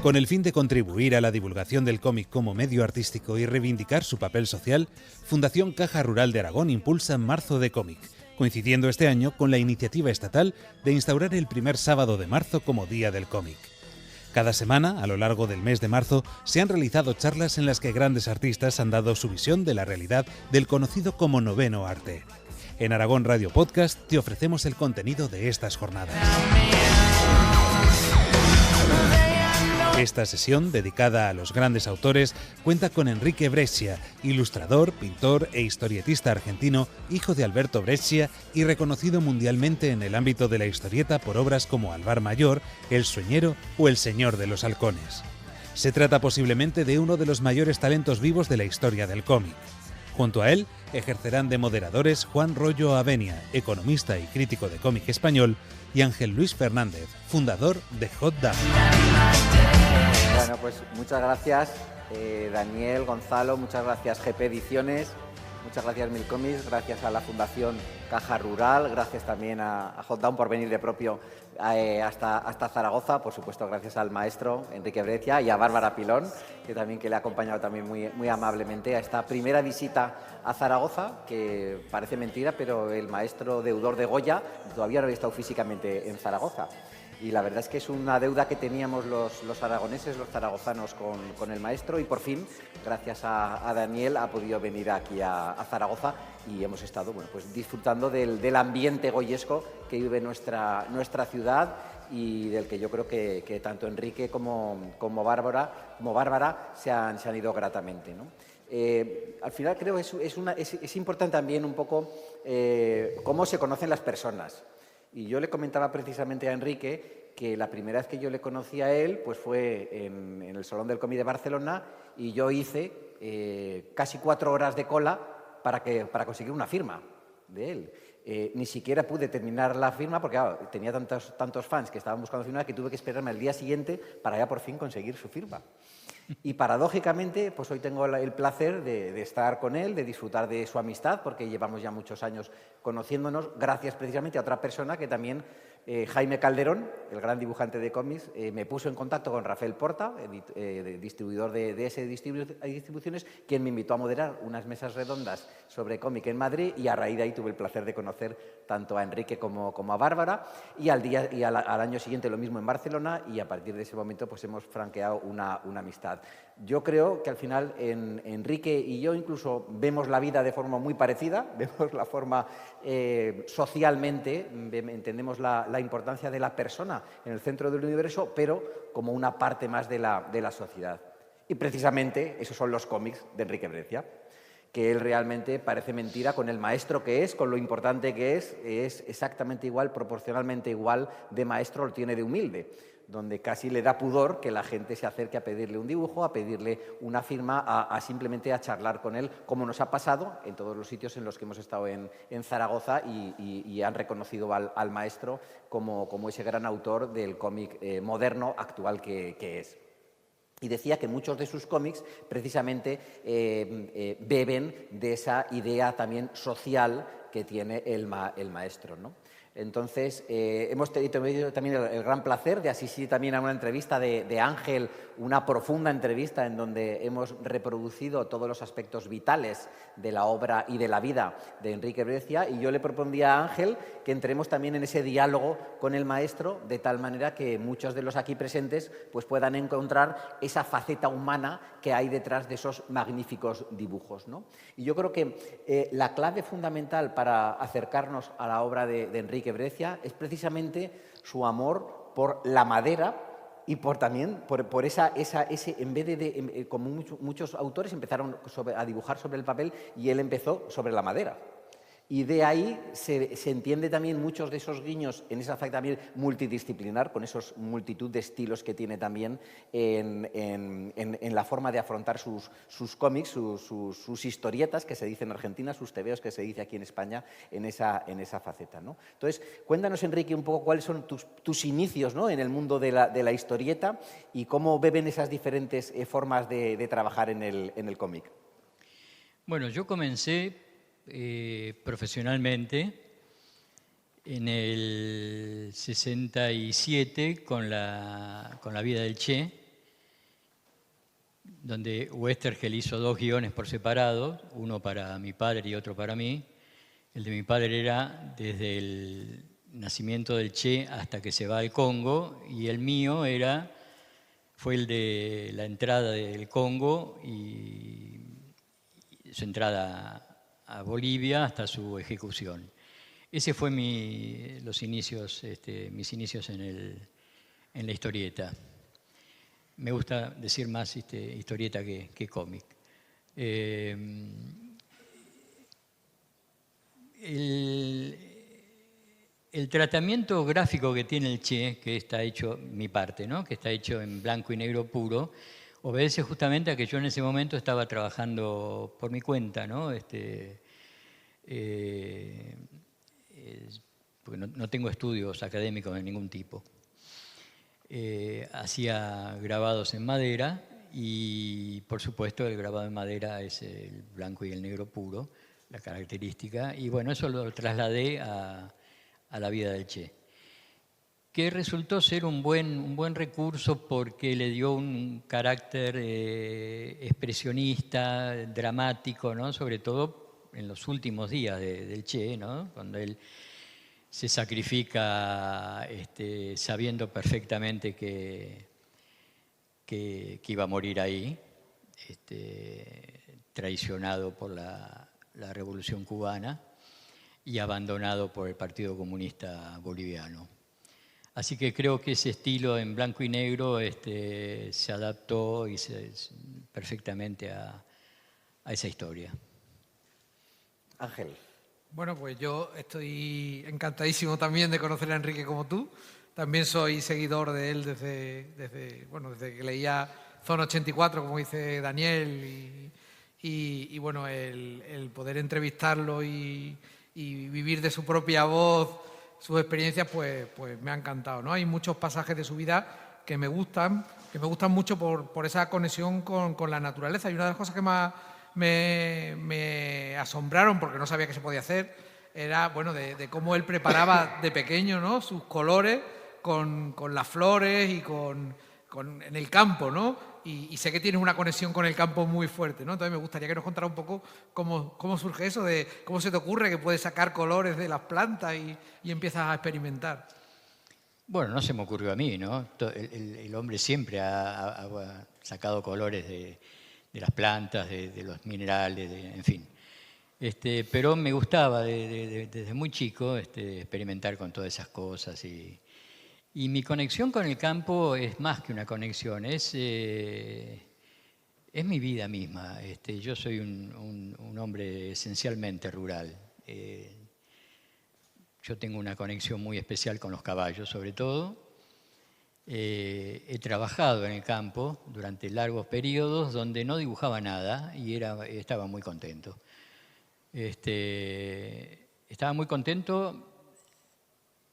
Con el fin de contribuir a la divulgación del cómic como medio artístico y reivindicar su papel social, Fundación Caja Rural de Aragón impulsa Marzo de Cómic, coincidiendo este año con la iniciativa estatal de instaurar el primer sábado de marzo como Día del Cómic. Cada semana, a lo largo del mes de marzo, se han realizado charlas en las que grandes artistas han dado su visión de la realidad del conocido como noveno arte. En Aragón Radio Podcast te ofrecemos el contenido de estas jornadas. Esta sesión, dedicada a los grandes autores, cuenta con Enrique Brescia, ilustrador, pintor e historietista argentino, hijo de Alberto Brescia y reconocido mundialmente en el ámbito de la historieta por obras como Alvar Mayor, El Sueñero o El Señor de los Halcones. Se trata posiblemente de uno de los mayores talentos vivos de la historia del cómic. Junto a él, ejercerán de moderadores Juan Rollo Avenia, economista y crítico de cómic español, y Ángel Luis Fernández, fundador de Hot Dam. Bueno, pues muchas gracias Daniel, Gonzalo, muchas gracias GP Ediciones, muchas gracias Mil Comics, gracias a la Fundación Caja Rural, gracias también a Hot Down por venir de propio hasta Zaragoza, por supuesto gracias al maestro Enrique Brescia y a Bárbara Pilón, que le ha acompañado también muy amablemente a esta primera visita a Zaragoza, que parece mentira, pero el maestro deudor de Goya todavía no había estado físicamente en Zaragoza. Y la verdad es que es una deuda que teníamos los aragoneses, los zaragozanos con el maestro, y por fin, gracias a Daniel, ha podido venir aquí a Zaragoza y hemos estado pues disfrutando del ambiente goyesco que vive nuestra ciudad y del que yo creo que tanto Enrique como Bárbara se han ido gratamente, ¿no? Al final creo que es importante también un poco cómo se conocen las personas. Y yo le comentaba precisamente a Enrique que la primera vez que yo le conocí a él pues fue en el Salón del Cómic de Barcelona, y yo hice casi 4 horas de cola para conseguir una firma de él. Ni siquiera pude terminar la firma porque claro, tenía tantos fans que estaban buscando firma que tuve que esperarme al día siguiente para ya por fin conseguir su firma. Y paradójicamente, pues hoy tengo el placer de estar con él, de disfrutar de su amistad, porque llevamos ya muchos años conociéndonos, gracias precisamente a otra persona que también, Jaime Calderón, el gran dibujante de cómics, me puso en contacto con Rafael Porta, distribuidor de DS Distribuciones, quien me invitó a moderar unas mesas redondas sobre cómic en Madrid, y a raíz de ahí tuve el placer de conocer tanto a Enrique como a Bárbara, y al año siguiente lo mismo en Barcelona, y a partir de ese momento pues hemos franqueado una amistad. Yo creo que al final Enrique y yo incluso vemos la vida de forma muy parecida, vemos la forma socialmente, entendemos la importancia de la persona en el centro del universo, pero como una parte más de la sociedad. Y precisamente esos son los cómics de Enrique Brescia, que él realmente parece mentira, con el maestro que es, con lo importante que es exactamente igual, proporcionalmente igual de maestro lo tiene de humilde, donde casi le da pudor que la gente se acerque a pedirle un dibujo, a pedirle una firma, a simplemente a charlar con él, como nos ha pasado en todos los sitios en los que hemos estado en Zaragoza, y han reconocido al maestro como ese gran autor del cómic moderno actual que es. Y decía que muchos de sus cómics precisamente beben de esa idea también social que tiene el maestro, ¿no? Entonces, hemos tenido también el gran placer de asistir también a una entrevista de Ángel, una profunda entrevista en donde hemos reproducido todos los aspectos vitales de la obra y de la vida de Enrique Brescia, y yo le propondría a Ángel que entremos también en ese diálogo con el maestro, de tal manera que muchos de los aquí presentes pues puedan encontrar esa faceta humana que hay detrás de esos magníficos dibujos, ¿no? Y yo creo que la clave fundamental para acercarnos a la obra de Enrique Brescia es precisamente su amor por la madera, y también por ese, en vez de como muchos autores empezaron a dibujar sobre el papel, y él empezó sobre la madera. Y de ahí se entiende también muchos de esos guiños en esa faceta también multidisciplinar, con esos multitud de estilos que tiene también en la forma de afrontar sus cómics, sus historietas, que se dice en Argentina, sus tebeos, que se dice aquí en España, en esa faceta, ¿no? Entonces, cuéntanos, Enrique, un poco cuáles son tus inicios, ¿no?, en el mundo de la historieta, y cómo beben esas diferentes formas de trabajar en el cómic. Bueno, yo comencé profesionalmente en el 67 con la vida del Che, donde Westergel hizo 2 guiones por separado, uno para mi padre y otro para mí. El de mi padre era desde el nacimiento del Che hasta que se va al Congo, y el mío fue el de la entrada del Congo y su entrada a Bolivia hasta su ejecución. Ese fue mis inicios en la historieta. Me gusta decir más historieta que cómic. El tratamiento gráfico que tiene el Che, que está hecho, mi parte, ¿no?, que está hecho en blanco y negro puro, obedece justamente a que yo en ese momento estaba trabajando por mi cuenta, ¿no? Porque no tengo estudios académicos de ningún tipo. Hacía grabados en madera y, por supuesto, el grabado en madera es el blanco y el negro puro, la característica, y bueno, eso lo trasladé a la vida del Che, que resultó ser un buen recurso porque le dio un carácter expresionista, dramático, ¿no?, sobre todo en los últimos días del Che, ¿no?, cuando él se sacrifica sabiendo perfectamente que iba a morir ahí, traicionado por la Revolución Cubana y abandonado por el Partido Comunista Boliviano. Así que creo que ese estilo en blanco y negro se adaptó perfectamente a esa historia. Ángel. Bueno, pues yo estoy encantadísimo también de conocer a Enrique como tú. También soy seguidor de él desde que leía Zona 84, como dice Daniel, y bueno, el poder entrevistarlo y vivir de su propia voz sus experiencias, pues me ha encantado, ¿no? Hay muchos pasajes de su vida que me gustan mucho por esa conexión con la naturaleza. Y una de las cosas que más me asombraron, porque no sabía que se podía hacer, era bueno de cómo él preparaba de pequeño, ¿no?, sus colores con las flores y en el campo, ¿no? Y sé que tienes una conexión con el campo muy fuerte, ¿no? Entonces me gustaría que nos contara un poco cómo surge eso, de cómo se te ocurre que puedes sacar colores de las plantas y empiezas a experimentar. Bueno, no se me ocurrió a mí, ¿no? El hombre siempre ha sacado colores de las plantas, de los minerales, en fin. Pero me gustaba desde muy chico experimentar con todas esas cosas. Y mi conexión con el campo es más que una conexión, es mi vida misma. Yo soy un hombre esencialmente rural. Yo tengo una conexión muy especial con los caballos, sobre todo. He trabajado en el campo durante largos periodos donde no dibujaba nada y estaba muy contento. Estaba muy contento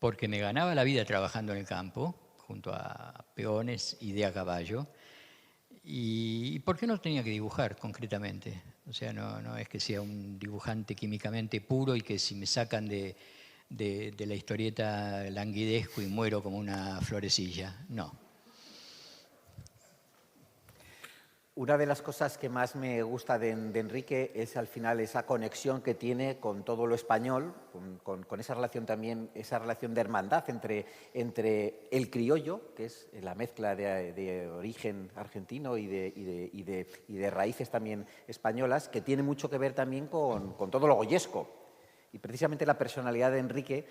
porque me ganaba la vida trabajando en el campo, junto a peones y de a caballo. ¿Y por qué no tenía que dibujar concretamente? O sea, no es que sea un dibujante químicamente puro y que si me sacan de la historieta languidezco y muero como una florecilla. No. Una de las cosas que más me gusta de Enrique es al final esa conexión que tiene con todo lo español, con esa relación también, esa relación de hermandad entre el criollo, que es la mezcla de origen argentino y de raíces también españolas, que tiene mucho que ver también con todo lo goyesco. Y precisamente la personalidad de Enrique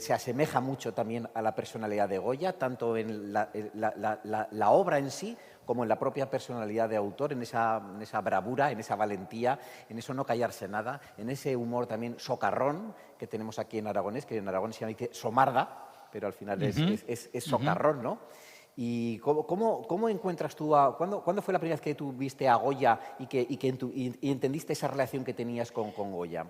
se asemeja mucho también a la personalidad de Goya, tanto en la obra en sí como en la propia personalidad de autor, en esa bravura, en esa valentía, en eso no callarse nada, en ese humor también socarrón que tenemos aquí en aragonés, que en aragonés se dice somarda, pero al final es socarrón, ¿no? ¿Y cómo encuentras tú ¿cuándo fue la primera vez que tú viste a Goya y entendiste esa relación que tenías con Goya?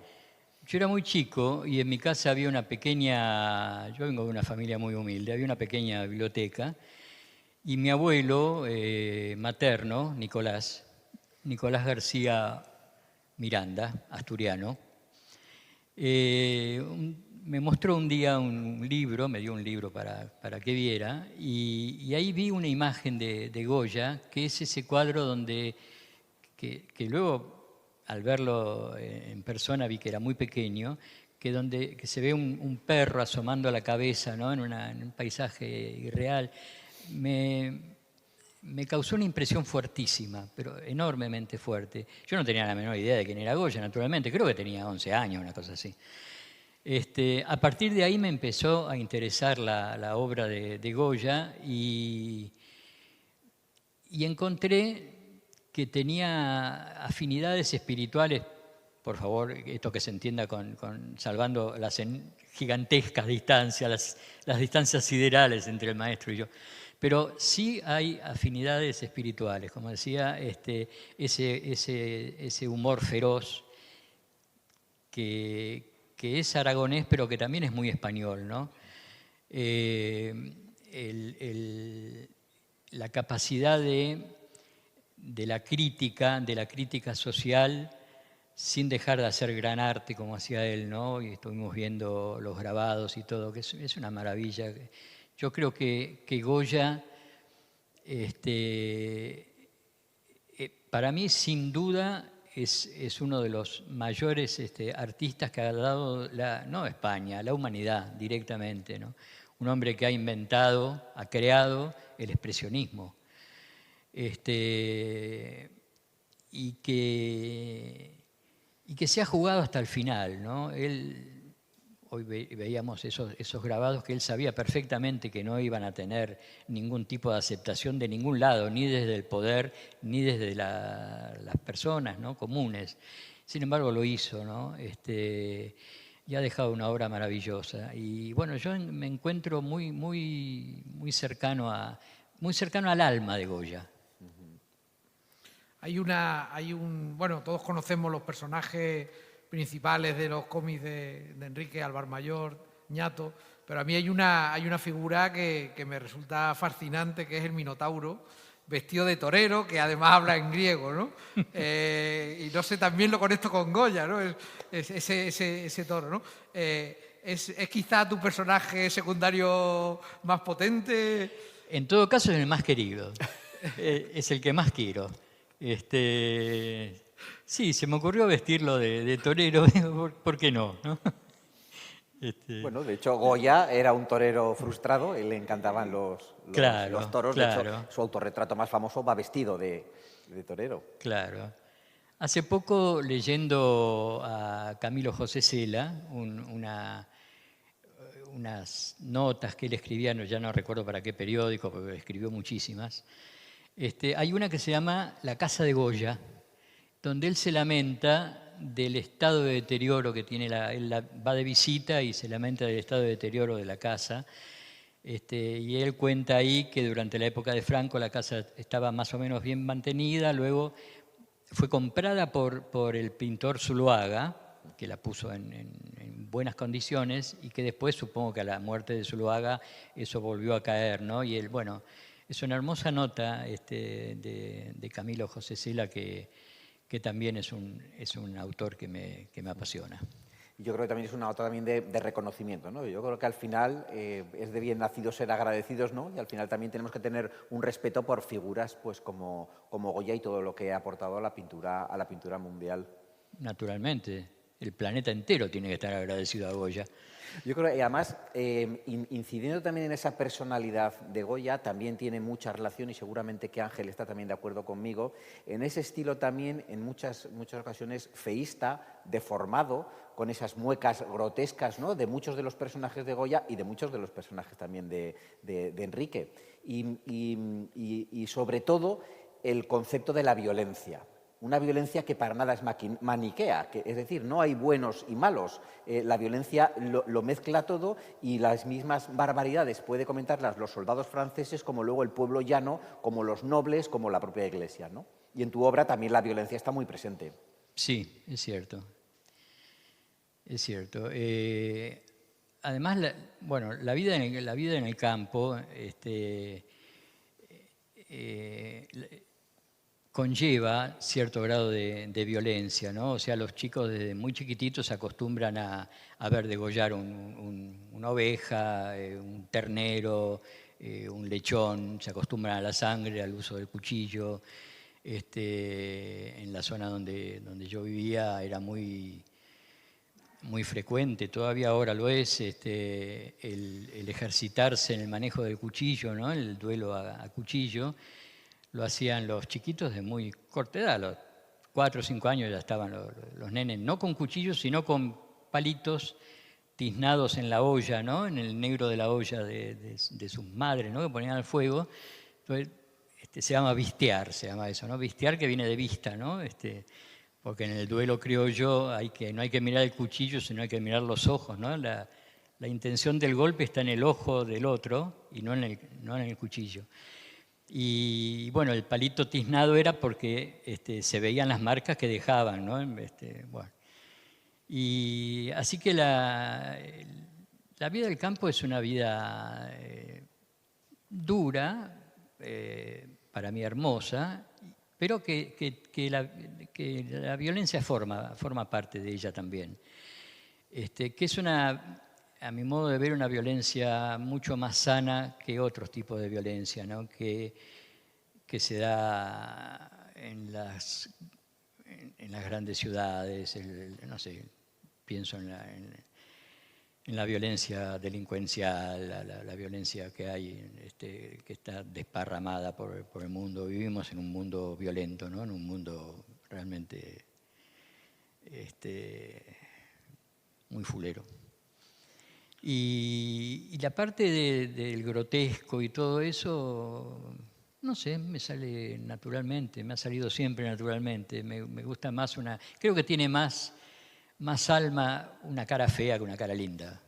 Yo era muy chico y en mi casa había una pequeña, yo vengo de una familia muy humilde, había una pequeña biblioteca y mi abuelo materno, Nicolás García Miranda, asturiano, me mostró un día un libro, me dio un libro para que viera, y ahí vi una imagen de Goya, que es ese cuadro donde, que luego al verlo en persona vi que era muy pequeño, que se ve un perro asomando la cabeza, ¿no? en un paisaje irreal. Me causó una impresión fuertísima, pero enormemente fuerte. Yo no tenía la menor idea de quién era Goya, naturalmente, creo que tenía 11 años, una cosa así. A partir de ahí me empezó a interesar la obra de Goya y encontré que tenía afinidades espirituales, por favor, esto que se entienda salvando las gigantescas distancias, las distancias siderales entre el maestro y yo. Pero sí hay afinidades espirituales, como decía, ese humor feroz que es aragonés, pero que también es muy español, ¿no? La capacidad de la crítica social, sin dejar de hacer gran arte como hacía él, ¿no? Y estuvimos viendo los grabados y todo, que es una maravilla. Yo creo que Goya, para mí, sin duda, es uno de los mayores artistas que ha dado, no España, la humanidad directamente, ¿no? Un hombre que ha inventado, ha creado el expresionismo. Y que se ha jugado hasta el final, ¿no? Hoy veíamos esos grabados que él sabía perfectamente que no iban a tener ningún tipo de aceptación de ningún lado, ni desde el poder, ni desde las personas, ¿no? comunes. Sin embargo, lo hizo, ¿no? Y ha dejado una obra maravillosa. Y bueno, yo me encuentro muy cercano al alma de Goya. Bueno, todos conocemos los personajes principales de los cómics de Enrique, Álvar Mayor, Ñato, pero a mí hay una figura que me resulta fascinante, que es el Minotauro, vestido de torero, que además habla en griego, ¿no? Y no sé, también lo conecto con Goya, ¿no? Ese toro, ¿no? ¿Es quizá tu personaje secundario más potente? En todo caso es el más querido, es el que más quiero. Sí, se me ocurrió vestirlo de torero, ¿por qué no? Bueno, de hecho, Goya era un torero frustrado, él le encantaban los toros. Claro. De hecho, su autorretrato más famoso va vestido de torero. Claro. Hace poco, leyendo a Camilo José Cela, unas notas que él escribía, ya no recuerdo para qué periódico, porque escribió muchísimas, hay una que se llama La casa de Goya, donde él se lamenta del estado de deterioro que tiene, él va de visita y se lamenta del estado de deterioro de la casa. Y él cuenta ahí que durante la época de Franco la casa estaba más o menos bien mantenida, luego fue comprada por el pintor Zuloaga, que la puso en buenas condiciones, y que después, supongo que a la muerte de Zuloaga, eso volvió a caer, ¿no? Y él, bueno, es una hermosa nota de Camilo José Cela, que también es un autor que me apasiona. Yo creo que también es una nota también de reconocimiento, ¿no? Yo creo que al final es de bien nacidos ser agradecidos, ¿no? Y al final también tenemos que tener un respeto por figuras pues como Goya y todo lo que ha aportado a la pintura mundial. Naturalmente, el planeta entero tiene que estar agradecido a Goya. Yo creo que además, incidiendo también en esa personalidad de Goya, también tiene mucha relación, y seguramente que Ángel está también de acuerdo conmigo, en ese estilo también, en muchas ocasiones, feísta, deformado, con esas muecas grotescas, ¿no?, de muchos de los personajes de Goya y de muchos de los personajes también de Enrique. Y sobre todo, el concepto de la violencia. Una violencia que para nada es maniquea, es decir, no hay buenos y malos. La violencia lo mezcla todo, y las mismas barbaridades puede comentarlas los soldados franceses, como luego el pueblo llano, como los nobles, como la propia Iglesia, ¿no? Y en tu obra también la violencia está muy presente. Sí, es cierto. Es cierto. Además, la vida en el campo, conlleva cierto grado de violencia, ¿no? O sea, los chicos desde muy chiquititos se acostumbran a ver degollar una oveja, un ternero, un lechón, se acostumbran a la sangre, al uso del cuchillo. En la zona donde yo vivía era muy frecuente, todavía ahora lo es, el ejercitarse en el manejo del cuchillo, ¿no? El duelo a cuchillo. Lo hacían los chiquitos de muy corta edad, a los 4 o 5 años ya estaban los nenes, no con cuchillos, sino con palitos tiznados en la olla, ¿no? En el negro de la olla de sus madres, ¿no? Que ponían al fuego. Entonces, se llama vistear, se llama eso, ¿no? Vistear, que viene de vista, ¿no? Porque en el duelo criollo no hay que mirar el cuchillo, sino hay que mirar los ojos, ¿no? La intención del golpe está en el ojo del otro y no en el cuchillo. Y bueno, el palito tiznado era porque se veían las marcas que dejaban, ¿no? Bueno. Y así que la vida del campo es una vida dura, para mí hermosa, pero que la violencia forma parte de ella también. Que es a mi modo de ver, una violencia mucho más sana que otros tipos de violencia, ¿no? que se da en las grandes ciudades, no sé, pienso en la violencia delincuencial, la violencia que hay, que está desparramada por el mundo. Vivimos en un mundo violento, ¿no? En un mundo realmente muy fulero. Y la parte del grotesco y todo eso, no sé, me sale naturalmente, me ha salido siempre naturalmente. Me gusta más creo que tiene más alma una cara fea que una cara linda.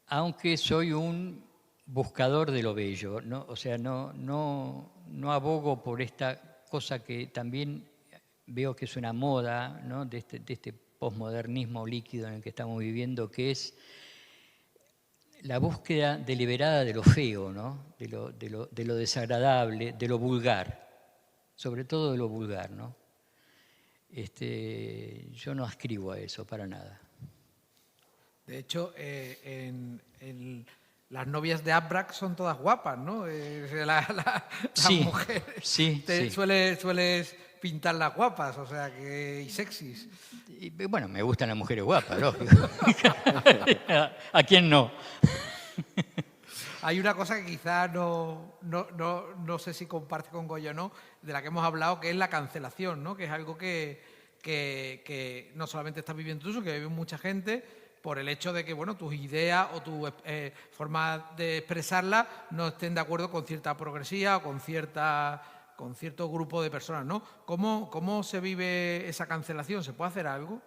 Aunque soy un buscador de lo bello, ¿no? O sea, no abogo por esta cosa que también veo que es una moda, ¿no? de este posmodernismo líquido en el que estamos viviendo, que es la búsqueda deliberada de lo feo, ¿no? de lo desagradable, de lo vulgar, sobre todo de lo vulgar, ¿no? Yo no ascribo a eso para nada. De hecho, las novias de Abrac son todas guapas, ¿no? La sí, mujer. Sí, sí. Sueles pintarlas guapas, o sea, y sexys. Y, bueno, me gustan las mujeres guapas, lógico. ¿A quién no? Hay una cosa que quizás no sé si comparte con Goyo o no, de la que hemos hablado, que es la cancelación, ¿no? Que es algo que no solamente estás viviendo tú, sino que vive mucha gente, por el hecho de que, bueno, tus ideas o tu forma de expresarlas no estén de acuerdo con cierta progresía o con cierto grupo de personas, ¿no? ¿Cómo se vive esa cancelación? ¿Se puede hacer algo?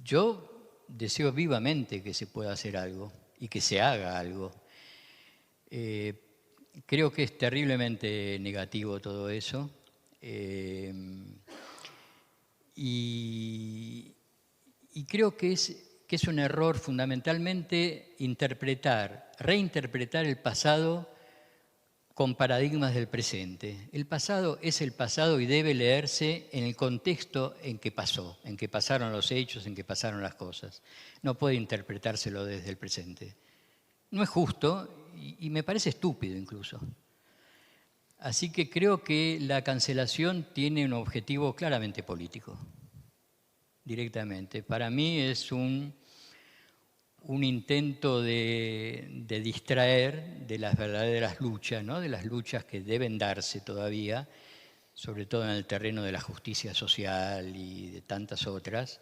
Yo deseo vivamente que se pueda hacer algo y que se haga algo. Creo que es terriblemente negativo todo eso. Y creo que es un error fundamentalmente reinterpretar el pasado con paradigmas del presente. El pasado es el pasado y debe leerse en el contexto en que pasó, en que pasaron los hechos, en que pasaron las cosas. No puede interpretárselo desde el presente. No es justo y me parece estúpido incluso. Así que creo que la cancelación tiene un objetivo claramente político, directamente. Para mí es un intento de distraer de las verdaderas luchas, ¿no? De las luchas que deben darse todavía, sobre todo en el terreno de la justicia social y de tantas otras,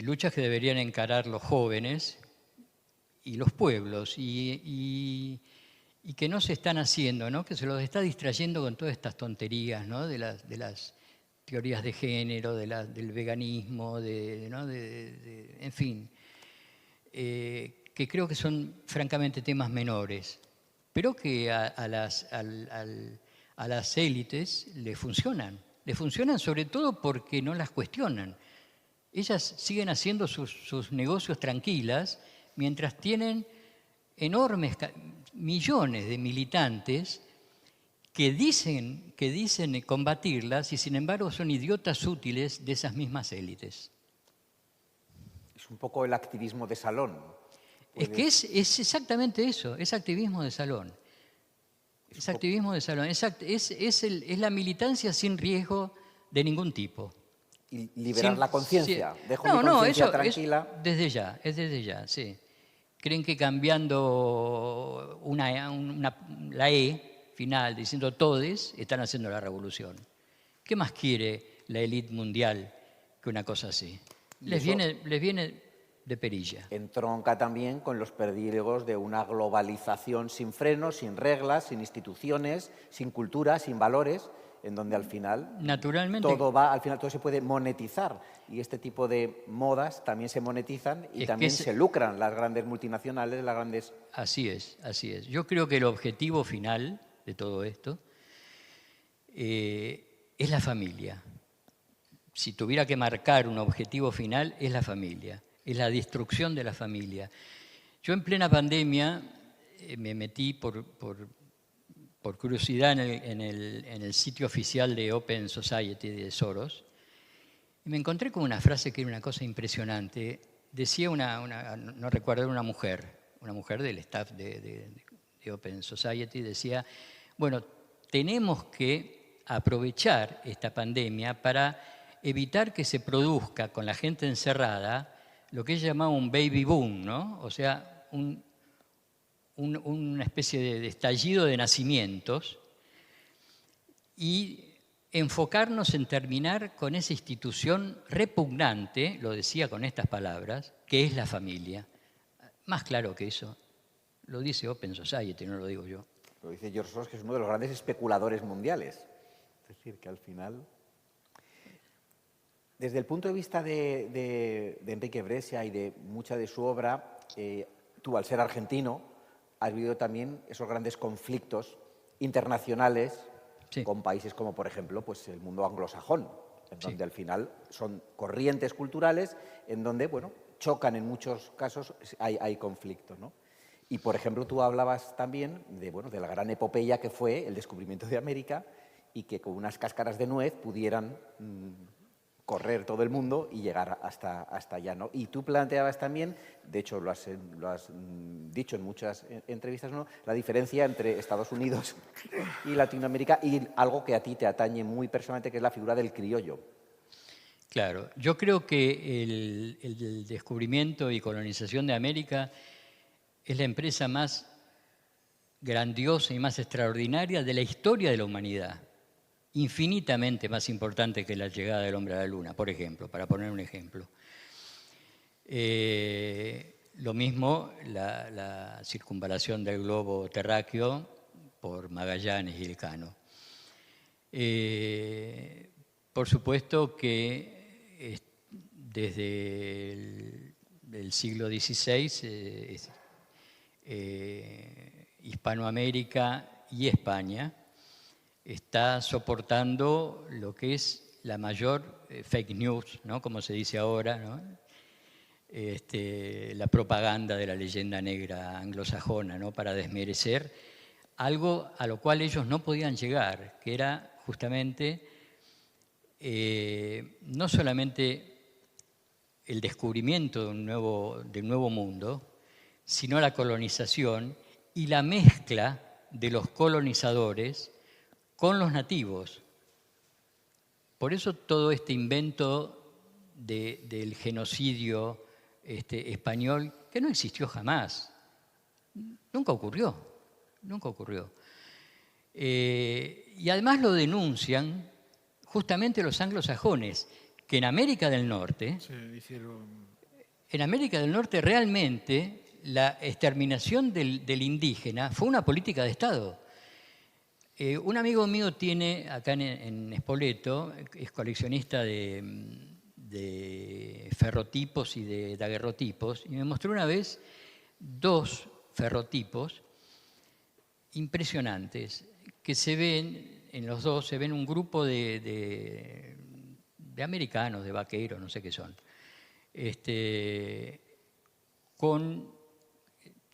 luchas que deberían encarar los jóvenes y los pueblos y que no se están haciendo, ¿no? Que se los está distrayendo con todas estas tonterías, ¿no? de las teorías de género, del veganismo, en fin, que creo que son francamente temas menores, pero que a las élites les funcionan sobre todo porque no las cuestionan. Ellas siguen haciendo sus negocios tranquilas mientras tienen enormes, millones de militantes que dicen combatirlas y sin embargo son idiotas útiles de esas mismas élites. Es un poco el activismo de salón. Es que es exactamente eso, es activismo de salón. Es activismo de salón, es la militancia sin riesgo de ningún tipo. Y liberar la conciencia. Dejo mi conciencia tranquila. Es desde ya, sí. Creen que cambiando la E final, diciendo todes, están haciendo la revolución. ¿Qué más quiere la élite mundial que una cosa así? Les viene de perilla. Entronca también con los perdílegos de una globalización sin frenos, sin reglas, sin instituciones, sin cultura, sin valores, en donde al final naturalmente todo se puede monetizar, y este tipo de modas también se monetizan y también se lucran las grandes multinacionales, las grandes... Así es. Yo creo que el objetivo final de todo esto es la familia. Si tuviera que marcar un objetivo final, es la familia, es la destrucción de la familia. Yo en plena pandemia me metí por curiosidad en el sitio oficial de Open Society de Soros y me encontré con una frase que era una cosa impresionante. Decía no recuerdo, una mujer del staff de Open Society, decía, bueno, tenemos que aprovechar esta pandemia para evitar que se produzca con la gente encerrada lo que ella llamaba un baby boom, ¿no? O sea, una especie de estallido de nacimientos y enfocarnos en terminar con esa institución repugnante, lo decía con estas palabras, que es la familia. Más claro que eso, lo dice Open Society, no lo digo yo. Lo dice George Soros, que es uno de los grandes especuladores mundiales. Es decir, que al final... Desde el punto de vista de Enrique Brescia y de mucha de su obra, tú, al ser argentino, has vivido también esos grandes conflictos internacionales con países como, por ejemplo, pues el mundo anglosajón, en donde al final son corrientes culturales en donde, bueno, chocan en muchos casos, hay conflicto, ¿no? Y, por ejemplo, tú hablabas también de la gran epopeya que fue el descubrimiento de América y que con unas cáscaras de nuez pudieran correr todo el mundo y llegar hasta allá, ¿no? Y tú planteabas también, de hecho lo has dicho en muchas entrevistas, ¿no?, la diferencia entre Estados Unidos y Latinoamérica y algo que a ti te atañe muy personalmente, que es la figura del criollo. Claro, yo creo que el descubrimiento y colonización de América es la empresa más grandiosa y más extraordinaria de la historia de la humanidad. Infinitamente más importante que la llegada del hombre a la Luna, por ejemplo, para poner un ejemplo. Lo mismo la circunvalación del globo terráqueo por Magallanes y Elcano. Por supuesto que desde el siglo XVI, Hispanoamérica y España está soportando lo que es la mayor fake news, ¿no?, como se dice ahora, ¿no?, la propaganda de la leyenda negra anglosajona, ¿no?, para desmerecer algo a lo cual ellos no podían llegar, que era justamente no solamente el descubrimiento de un nuevo mundo, sino la colonización y la mezcla de los colonizadores con los nativos. Por eso todo este invento del genocidio español, que no existió jamás, nunca ocurrió. Y además lo denuncian justamente los anglosajones, que en América del Norte, realmente la exterminación del indígena fue una política de Estado. Un amigo mío tiene, acá en Spoleto, es coleccionista de ferrotipos y de daguerrotipos, y me mostró una vez 2 ferrotipos impresionantes, que se ven, en los 2 se ven un grupo de americanos, de vaqueros, no sé qué son,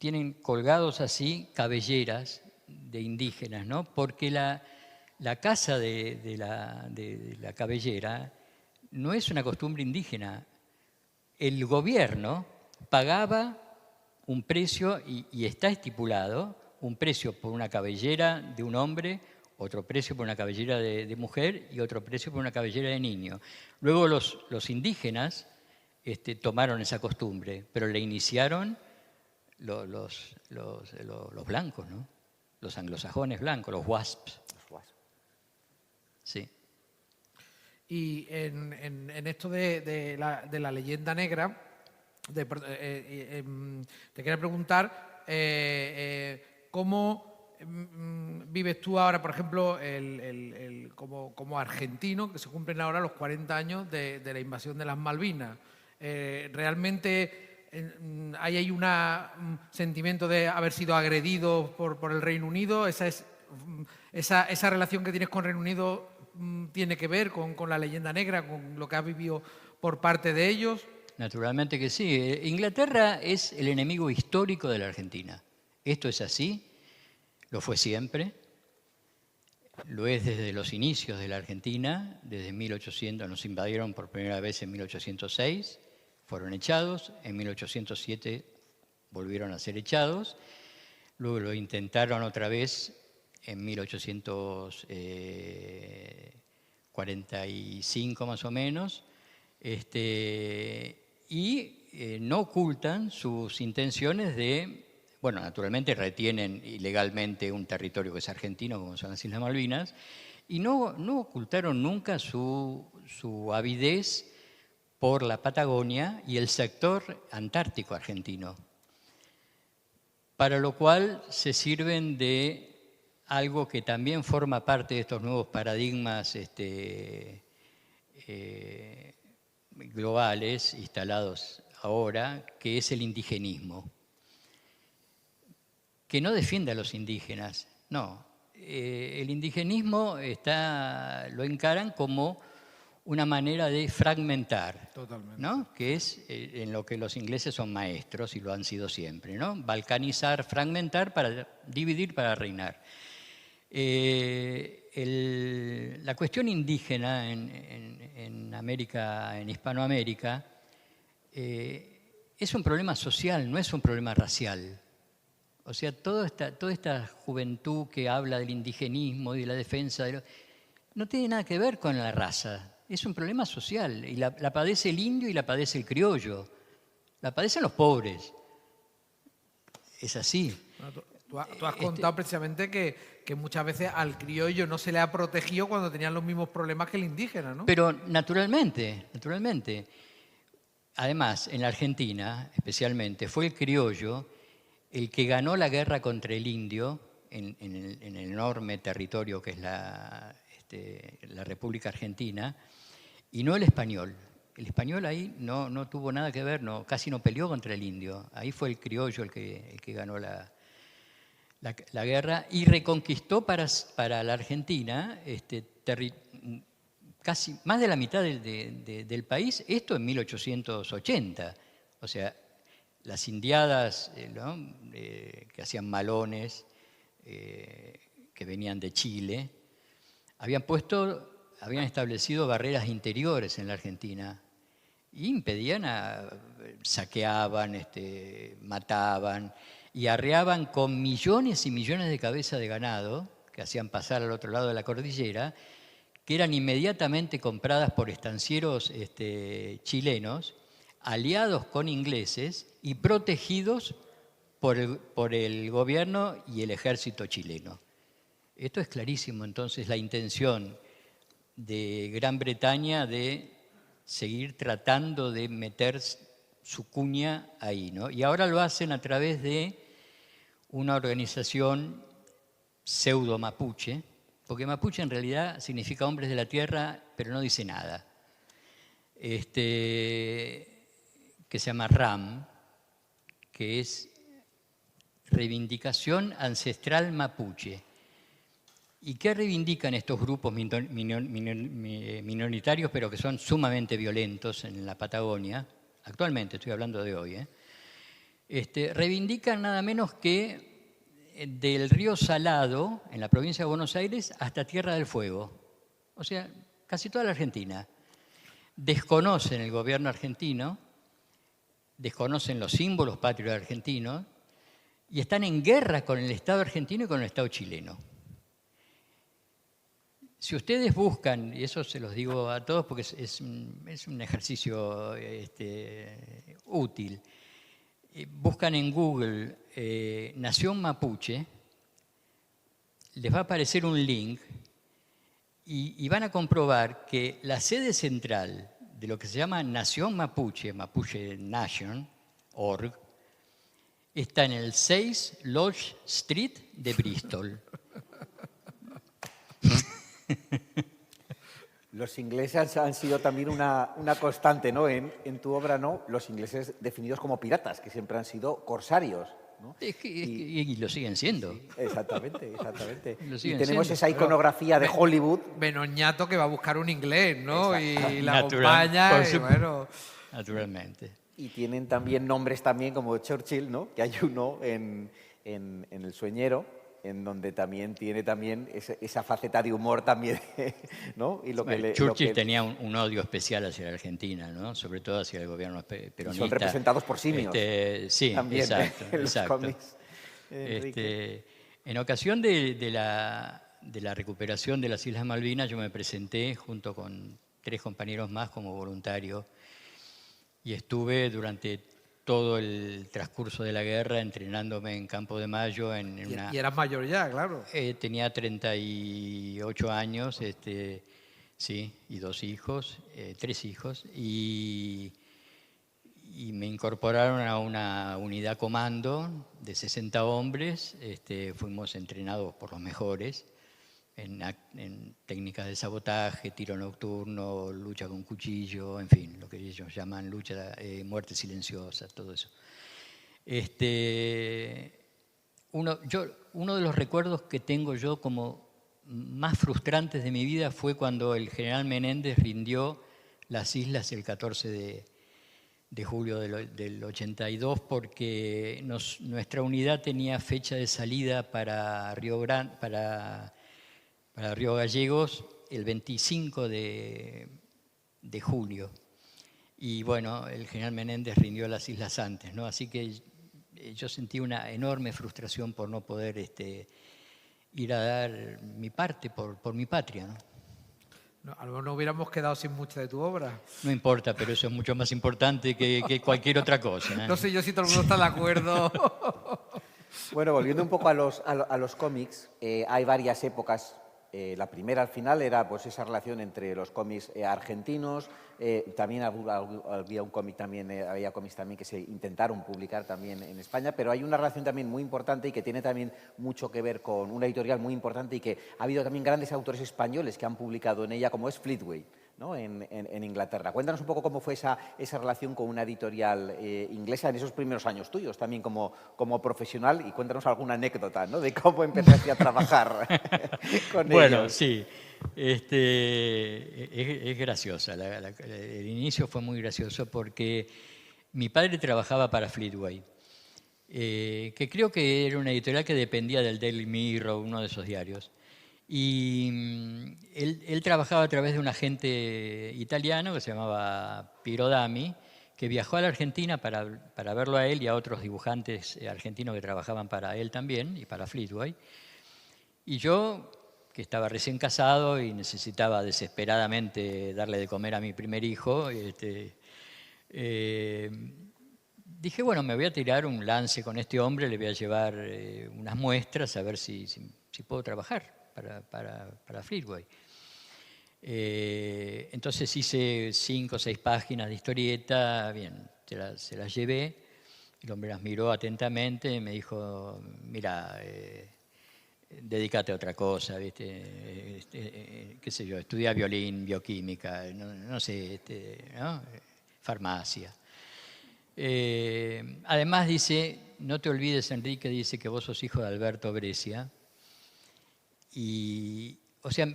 tienen colgados así cabelleras de indígenas, ¿no? Porque la caza de la cabellera no es una costumbre indígena. El gobierno pagaba un precio, y está estipulado, un precio por una cabellera de un hombre, otro precio por una cabellera de mujer y otro precio por una cabellera de niño. Luego los indígenas tomaron esa costumbre, pero la iniciaron los blancos, ¿no? Los anglosajones blancos, los WASPs. Sí. Y en esto de la leyenda negra, te quería preguntar cómo vives tú ahora, por ejemplo, como argentino, que se cumplen ahora los 40 años de la invasión de las Malvinas. ¿Realmente hay ahí un sentimiento de haber sido agredido por el Reino Unido? ¿Esa relación que tienes con Reino Unido tiene que ver con la leyenda negra, con lo que has vivido por parte de ellos? Naturalmente que sí. Inglaterra es el enemigo histórico de la Argentina. Esto es así, lo fue siempre, lo es desde los inicios de la Argentina, desde 1800, nos invadieron por primera vez en 1806, fueron echados, en 1807 volvieron a ser echados, luego lo intentaron otra vez en 1845 más o menos, y no ocultan sus intenciones de, bueno, naturalmente retienen ilegalmente un territorio que es argentino, como son las Islas Malvinas, y no ocultaron nunca su avidez por la Patagonia y el sector antártico argentino, para lo cual se sirven de algo que también forma parte de estos nuevos paradigmas globales instalados ahora, que es el indigenismo, que no defiende a los indígenas, no. El indigenismo lo encaran como una manera de fragmentar, ¿no? Que es en lo que los ingleses son maestros y lo han sido siempre, ¿no? Balcanizar, fragmentar para dividir, para reinar. La cuestión indígena en América, en Hispanoamérica, es un problema social, no es un problema racial. O sea, toda esta juventud que habla del indigenismo y de la defensa no tiene nada que ver con la raza. Es un problema social y la padece el indio y la padece el criollo. La padecen los pobres. Es así. Bueno, tú has contado precisamente que muchas veces al criollo no se le ha protegido cuando tenían los mismos problemas que el indígena, ¿no? Pero naturalmente. Además, en la Argentina, especialmente, fue el criollo el que ganó la guerra contra el indio en el enorme territorio que es la República Argentina, y no el español. El español ahí no tuvo nada que ver, casi no peleó contra el indio. Ahí fue el criollo el que ganó la guerra y reconquistó para la Argentina casi más de la mitad del país, esto en 1880. O sea, las indiadas que hacían malones, que venían de Chile, habían establecido barreras interiores en la Argentina y impedían, saqueaban, mataban y arreaban con millones y millones de cabezas de ganado que hacían pasar al otro lado de la cordillera, que eran inmediatamente compradas por estancieros chilenos, aliados con ingleses y protegidos por el gobierno y el ejército chileno. Esto es clarísimo, entonces, la intención de Gran Bretaña de seguir tratando de meter su cuña ahí, ¿no? Y ahora lo hacen a través de una organización pseudo-mapuche, porque mapuche en realidad significa hombres de la tierra, pero no dice nada, que se llama RAM, que es Reivindicación Ancestral Mapuche. ¿Y qué reivindican estos grupos minoritarios, pero que son sumamente violentos en la Patagonia? Actualmente, estoy hablando de hoy. reivindican nada menos que del río Salado, en la provincia de Buenos Aires, hasta Tierra del Fuego. O sea, casi toda la Argentina. Desconocen el gobierno argentino, desconocen los símbolos patrios argentinos y están en guerra con el Estado argentino y con el Estado chileno. Si ustedes buscan, y eso se los digo a todos porque es un ejercicio útil, buscan en Google Nación Mapuche, les va a aparecer un link y van a comprobar que la sede central de lo que se llama Nación Mapuche, Mapuche Nation, org, está en el 6 Lodge Street de Bristol. Los ingleses han sido también una constante, ¿no? En tu obra, ¿no? Los ingleses definidos como piratas, que siempre han sido corsarios, ¿no? Y lo siguen siendo. Sí, exactamente, exactamente. Y tenemos esa iconografía de Hollywood. Benoñato que va a buscar un inglés, ¿no? Exacto. Y la acompaña, y bueno... Naturalmente. Y tienen también nombres también como Churchill, ¿no? Que hay uno en El Sueñero, en donde también tiene también esa faceta de humor también, ¿no? Y Churchill tenía un odio especial hacia la Argentina, ¿no? Sobre todo hacia el gobierno peronista. Y son representados por simios. Sí, también, exacto. En los cómics. En ocasión de la recuperación de las Islas Malvinas, yo me presenté junto con 3 compañeros más como voluntario y estuve durante todo el transcurso de la guerra entrenándome en Campo de Mayo. Y eras mayor ya, claro. Tenía 38 años, sí, y 2 hijos, 3 hijos, y me incorporaron a una unidad comando de 60 hombres. Fuimos entrenados por los mejores en técnicas de sabotaje, tiro nocturno, lucha con cuchillo, en fin, lo que ellos llaman lucha, muerte silenciosa, todo eso. Uno de los recuerdos que tengo yo como más frustrantes de mi vida fue cuando el general Menéndez rindió las islas el 14 de julio del 82, porque nuestra unidad tenía fecha de salida para Río Gallegos el 25 de julio. Y bueno, el general Menéndez rindió las islas antes, ¿no? Así que yo sentí una enorme frustración por no poder ir a dar mi parte por mi patria, ¿no? No, a lo mejor no hubiéramos quedado sin mucha de tu obra. No importa, pero eso es mucho más importante que cualquier otra cosa, ¿eh? No sé yo si todo el mundo está de acuerdo. Bueno, volviendo un poco a los cómics, hay varias épocas. La primera al final era pues esa relación entre los cómics argentinos. También había un cómic también, había cómics también que se intentaron publicar también en España, pero hay una relación también muy importante y que tiene también mucho que ver con una editorial muy importante y que ha habido también grandes autores españoles que han publicado en ella, como es Fleetway, ¿no? en Inglaterra. Cuéntanos un poco cómo fue esa relación con una editorial inglesa en esos primeros años tuyos, también como profesional, y cuéntanos alguna anécdota, ¿no? De cómo empezaste a trabajar con ellos. Bueno, sí, es graciosa. El inicio fue muy gracioso porque mi padre trabajaba para Fleetway, que creo que era una editorial que dependía del Daily Mirror, uno de esos diarios. Y él trabajaba a través de un agente italiano que se llamaba Piero Dami, que viajó a la Argentina para verlo a él y a otros dibujantes argentinos que trabajaban para él también y para Fleetway. Y yo, que estaba recién casado y necesitaba desesperadamente darle de comer a mi primer hijo, dije, bueno, me voy a tirar un lance con este hombre, le voy a llevar unas muestras a ver si puedo trabajar para Fleetway. Entonces hice 5 o 6 páginas de historieta, bien, se las llevé, el hombre las miró atentamente y me dijo, mira, dedícate a otra cosa, ¿viste? Qué sé yo, estudia violín, bioquímica, no sé, ¿no? Farmacia. Además dice, no te olvides, Enrique, dice que vos sos hijo de Alberto Brescia. Y, o sea,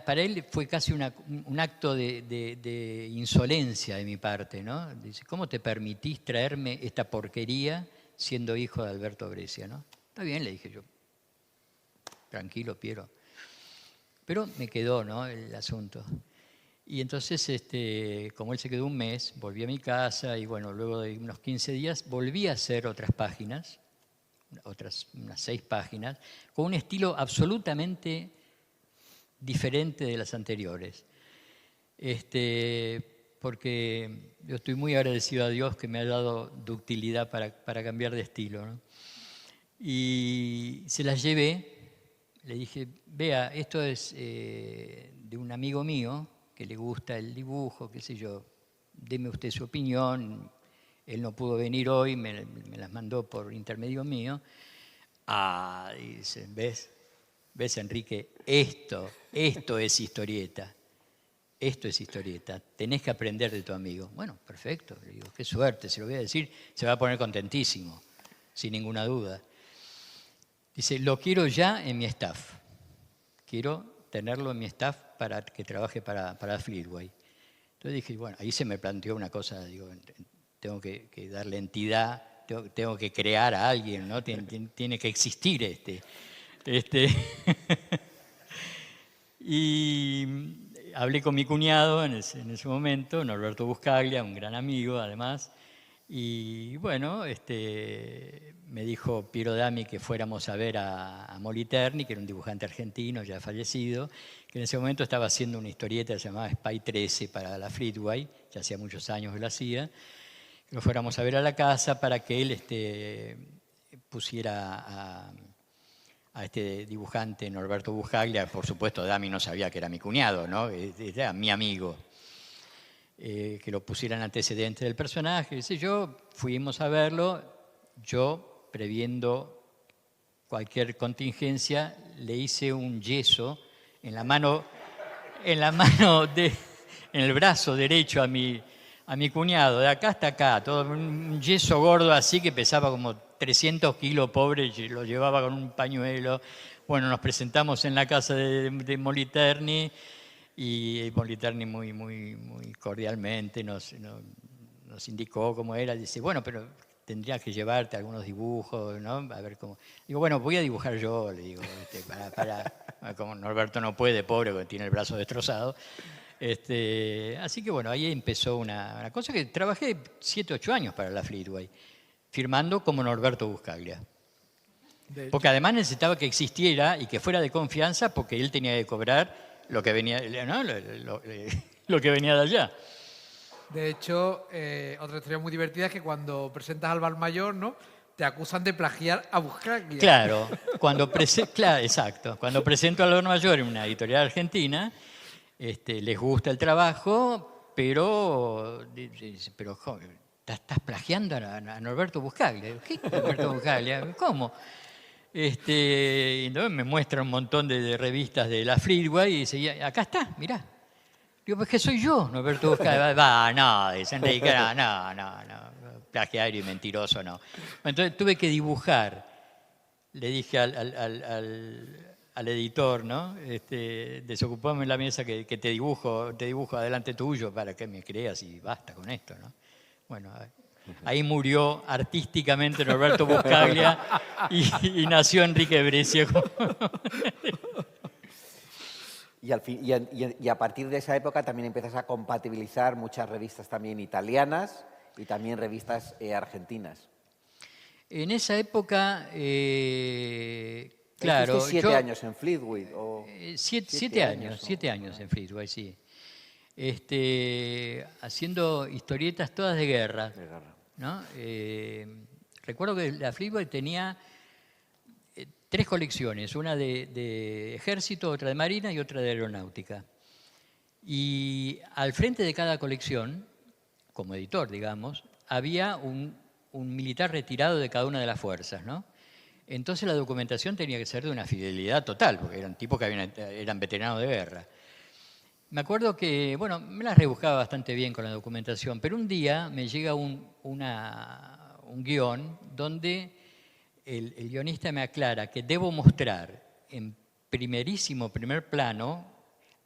para él fue casi un acto de insolencia de mi parte, ¿no? Dice, ¿cómo te permitís traerme esta porquería siendo hijo de Alberto Breccia, ¿no? Está bien, le dije yo. Tranquilo, Piero. Pero me quedó, ¿no?, el asunto. Y entonces, como él se quedó un mes, volví a mi casa y bueno, luego de unos 15 días volví a hacer otras páginas, unas 6 páginas, con un estilo absolutamente diferente de las anteriores. Porque yo estoy muy agradecido a Dios que me ha dado ductilidad para cambiar de estilo, ¿no? Y se las llevé, le dije, vea, esto es de un amigo mío que le gusta el dibujo, qué sé yo, deme usted su opinión. Él no pudo venir hoy, me las mandó por intermedio mío. Dice, ¿ves, Enrique? Esto es historieta. Esto es historieta. Tenés que aprender de tu amigo. Bueno, perfecto. Le digo, qué suerte, se lo voy a decir. Se va a poner contentísimo, sin ninguna duda. Dice, lo quiero ya en mi staff. Quiero tenerlo en mi staff para que trabaje para Fleetway. Entonces dije, bueno, ahí se me planteó una cosa, digo, tengo que darle entidad, tengo que crear a alguien, ¿no? Tiene que existir Y hablé con mi cuñado en ese momento, Norberto Buscaglia, un gran amigo además, y bueno, me dijo Piero Dami que fuéramos a ver a Moliterni, que era un dibujante argentino ya fallecido, que en ese momento estaba haciendo una historieta llamada Spy 13 para la Fleetway, ya hacía muchos años que lo hacía, que lo fuéramos a ver a la casa para que él pusiera a este dibujante Norberto Buscaglia. Por supuesto, Dami no sabía que era mi cuñado, ¿no? Era mi amigo. Que lo pusieran antecedentes del personaje. Fuimos a verlo. Yo, previendo cualquier contingencia, le hice un yeso en el brazo derecho a mi cuñado, de acá hasta acá, todo un yeso gordo así que pesaba como 300 kilos, pobre, lo llevaba con un pañuelo. Bueno, nos presentamos en la casa de Moliterni y Moliterni muy, muy, muy cordialmente nos indicó cómo era. Dice, bueno, pero tendrías que llevarte algunos dibujos, ¿no? A ver cómo. Digo, bueno, voy a dibujar yo, le digo, como Norberto no puede, pobre, porque tiene el brazo destrozado. Así que bueno, ahí empezó una cosa que trabajé 7, 8 años para la Fleetway, firmando como Norberto Buscaglia. Porque además necesitaba que existiera y que fuera de confianza, porque él tenía que cobrar lo que venía, ¿no? lo que venía de allá. De hecho, otra historia muy divertida es que cuando presentas al Valmayor, ¿no?, te acusan de plagiar a Buscaglia. Claro, exacto. Cuando presento al Valmayor en una editorial argentina, les gusta el trabajo, pero joder, estás plagiando a Norberto Buscaglia. ¿Qué Norberto Buscaglia? ¿Cómo? Entonces me muestra un montón de revistas de la Fleetway y dice, acá está, mirá. Digo, pues que soy yo, Norberto Buscaglia. No, dice Enrique, no, plagiario y mentiroso no. Entonces tuve que dibujar. Le dije al editor, ¿no? Desocupame la mesa que te dibujo adelante tuyo para que me creas y basta con esto, ¿no? Bueno, ahí murió artísticamente Norberto Buscaglia y nació Enrique Breccia. Y a partir de esa época también empiezas a compatibilizar muchas revistas también italianas y también revistas argentinas. En esa época, claro... ¿Hiciste 7 años en Fleetway? 7 años en Fleetway, sí. Haciendo historietas todas de guerra. ¿No? Recuerdo que la Fleetway tenía 3 colecciones, una de ejército, otra de marina y otra de aeronáutica. Y al frente de cada colección, como editor, digamos, había un militar retirado de cada una de las fuerzas, ¿no? Entonces la documentación tenía que ser de una fidelidad total, porque eran tipos que eran veteranos de guerra. Me acuerdo que, bueno, me las rebuscaba bastante bien con la documentación, pero un día me llega un guión donde el guionista me aclara que debo mostrar en primer plano,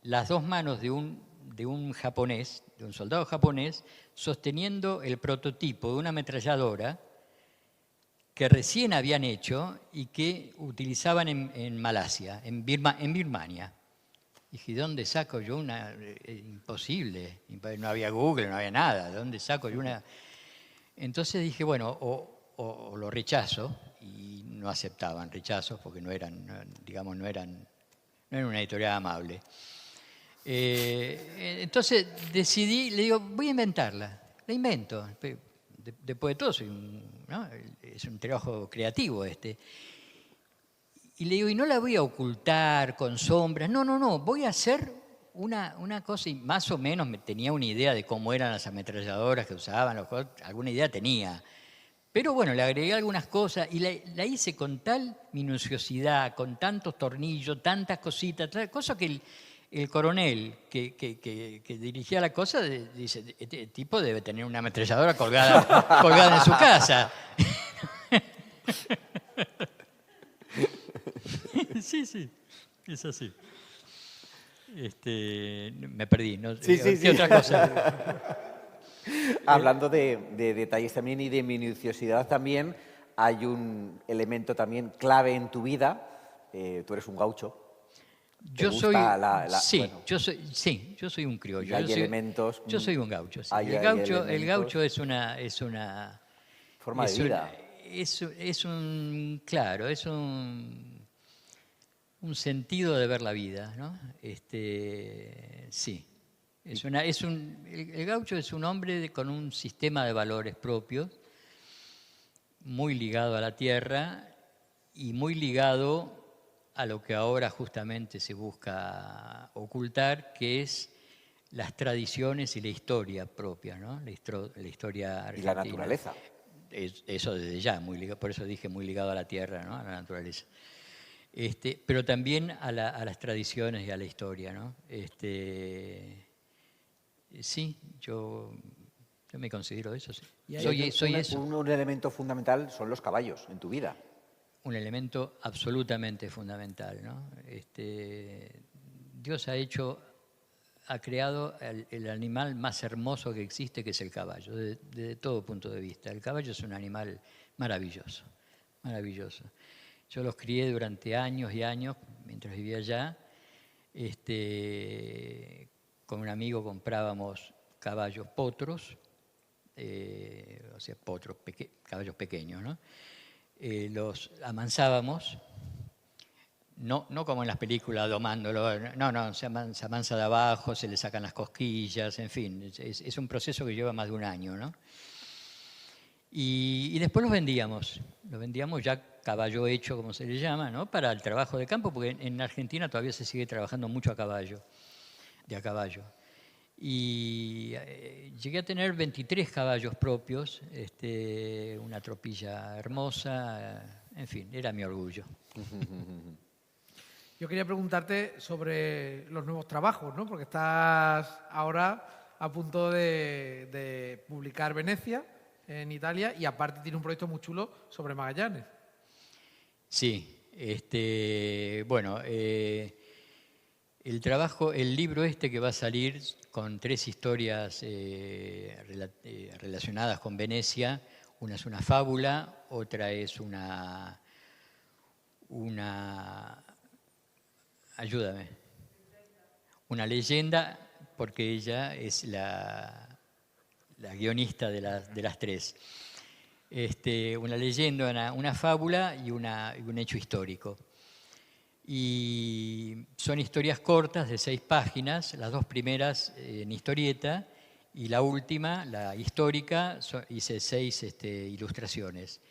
las dos manos de un japonés, de un soldado japonés, sosteniendo el prototipo de una ametralladora que recién habían hecho y que utilizaban en Malasia, en Birmania. Dije, ¿de dónde saco yo una? Imposible, no había Google, no había nada, ¿de dónde saco yo una? Entonces dije, bueno, o lo rechazo, y no aceptaban rechazos porque no eran una editorial amable. Entonces decidí, le digo, voy a inventarla, la invento. Después de todo, ¿no? Es un trabajo creativo este. Y le digo, y no la voy a ocultar con sombras, no, voy a hacer una cosa, y más o menos tenía una idea de cómo eran las ametralladoras que usaban, alguna idea tenía. Pero bueno, le agregué algunas cosas y la hice con tal minuciosidad, con tantos tornillos, tantas cositas, cosas que el coronel que dirigía la cosa dice, este tipo debe tener una ametralladora colgada en su casa. Sí, es así. Me perdí, ¿no? Sí. Otra cosa? Hablando de detalles también y de minuciosidad también, hay un elemento también clave en tu vida. Tú eres un gaucho. Yo soy un criollo. Y hay elementos. Yo soy un gaucho. Sí. El gaucho es una forma de vida. Es un sentido de ver la vida, ¿no? Sí. El gaucho es un hombre con un sistema de valores propios, muy ligado a la tierra y muy ligado a lo que ahora justamente se busca ocultar, que es las tradiciones y la historia propia, ¿no? La historia argentina. Y la naturaleza. Eso desde ya, por eso dije muy ligado a la tierra, ¿no? A la naturaleza. Pero también a las tradiciones y a la historia, ¿no? Sí, yo me considero eso, sí. Soy eso. Un elemento fundamental son los caballos en tu vida. Un elemento absolutamente fundamental, ¿no? Dios ha creado el animal más hermoso que existe, que es el caballo, desde todo punto de vista. El caballo es un animal maravilloso, maravilloso. Yo los crié durante años y años, mientras vivía allá. Con un amigo comprábamos caballos potros, caballos pequeños, ¿no? Los amansábamos, no como en las películas domándolo, no, se amansa de abajo, se le sacan las cosquillas, en fin, es un proceso que lleva más de un año, ¿no? Y después los vendíamos ya caballo hecho, como se le llama, ¿no? Para el trabajo de campo, porque en Argentina todavía se sigue trabajando mucho a caballo. Y llegué a tener 23 caballos propios, una tropilla hermosa, en fin, era mi orgullo. Yo quería preguntarte sobre los nuevos trabajos, ¿no? Porque estás ahora a punto de publicar Venecia, en Italia, y aparte tiene un proyecto muy chulo sobre Magallanes. Sí, bueno, el libro que va a salir con 3 historias relacionadas con Venecia, una es una fábula, otra es una leyenda, porque ella es la guionista de las 3. Una leyenda, una fábula y un hecho histórico. Y son historias cortas de 6 páginas, las 2 primeras en historieta y la última, la histórica, hice 6 ilustraciones.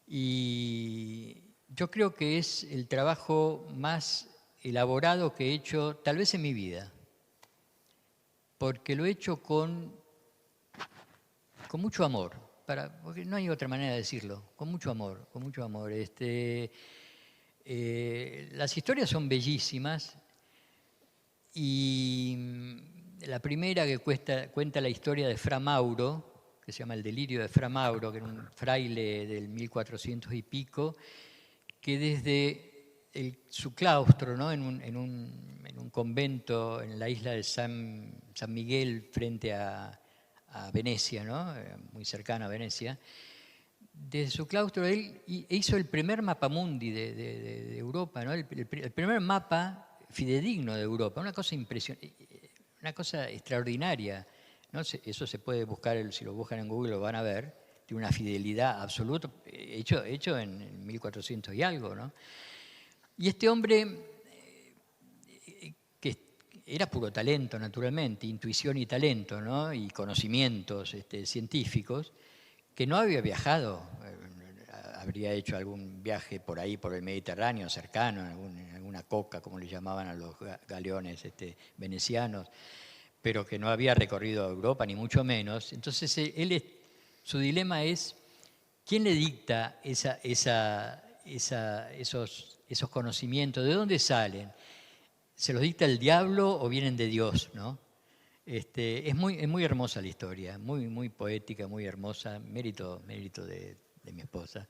Y yo creo que es el trabajo más elaborado que he hecho tal vez en mi vida, porque lo he hecho con mucho amor, porque no hay otra manera de decirlo, con mucho amor. Las historias son bellísimas y la primera que cuenta la historia de Fra Mauro, que se llama El delirio de Fra Mauro, que era un fraile del 1400 y pico, que desde su claustro, ¿no? en un convento en la isla de San Miguel frente a Venecia, ¿no? Muy cercana a Venecia. Desde su claustro él hizo el primer mapamundi de Europa, ¿no? el primer mapa fidedigno de Europa, una cosa impresionante, una cosa extraordinaria, ¿no? Eso se puede buscar, si lo buscan en Google lo van a ver, de una fidelidad absoluta, hecho en 1400 y algo, ¿no? Y este hombre, que era puro talento, naturalmente, intuición y talento, ¿no? Y conocimientos científicos, que no había viajado, habría hecho algún viaje por ahí, por el Mediterráneo cercano, en alguna coca, como le llamaban a los galeones venecianos, pero que no había recorrido Europa, ni mucho menos. Entonces, su dilema es, ¿quién le dicta esos conocimientos? ¿De dónde salen? ¿Se los dicta el diablo o vienen de Dios, no? Es muy hermosa la historia, muy poética, muy hermosa, mérito de mi esposa.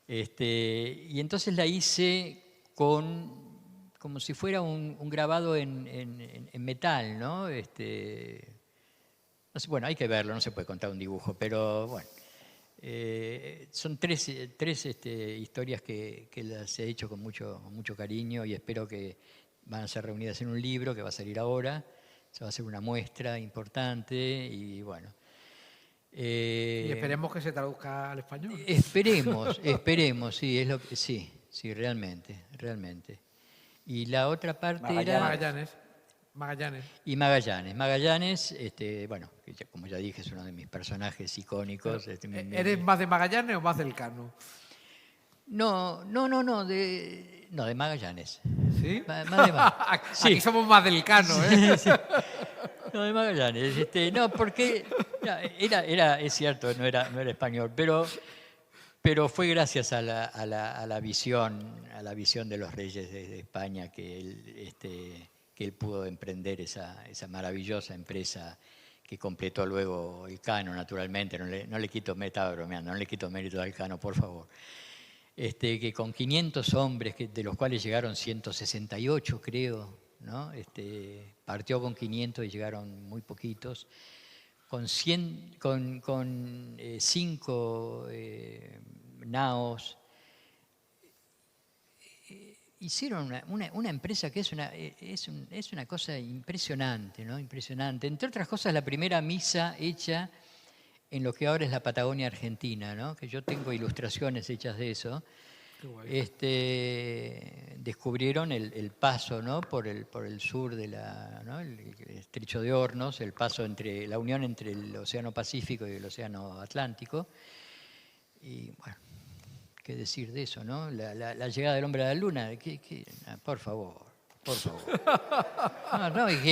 Y entonces la hice como si fuera un grabado en metal, ¿no? No sé, bueno, hay que verlo, no se puede contar un dibujo, pero bueno. Son tres historias que las he hecho con mucho cariño y espero que van a ser reunidas en un libro que va a salir ahora. Se va a hacer una muestra importante y bueno. Y esperemos que se traduzca al español. Esperemos, sí, sí, realmente. Y la otra parte era... Magallanes. Y Magallanes, bueno, como ya dije, es uno de mis personajes icónicos. ¿Eres más de Magallanes o más del Cano? No, de Magallanes. ¿Sí? Sí. Aquí somos más del Cano, ¿eh? Sí. No, de Magallanes. No, porque es cierto, no era español, pero fue gracias a la visión de los reyes de España que él pudo emprender esa maravillosa empresa que completó luego el Cano, naturalmente. No le quito, me estaba bromeando, no le quito mérito al Cano, por favor. Que con 500 hombres, de los cuales llegaron 168, creo, ¿no? Partió con 500 y llegaron muy poquitos. Con 5 naos. Hicieron una empresa que es una cosa impresionante, ¿no? Impresionante. Entre otras cosas, la primera misa hecha en lo que ahora es la Patagonia Argentina, ¿no? Que yo tengo ilustraciones hechas de eso. Descubrieron el paso, ¿no? por el sur de ¿no? el estrecho de Hornos, el paso la unión entre el Océano Pacífico y el Océano Atlántico. Y bueno, qué decir de eso, ¿no? La llegada del hombre a la luna, por favor.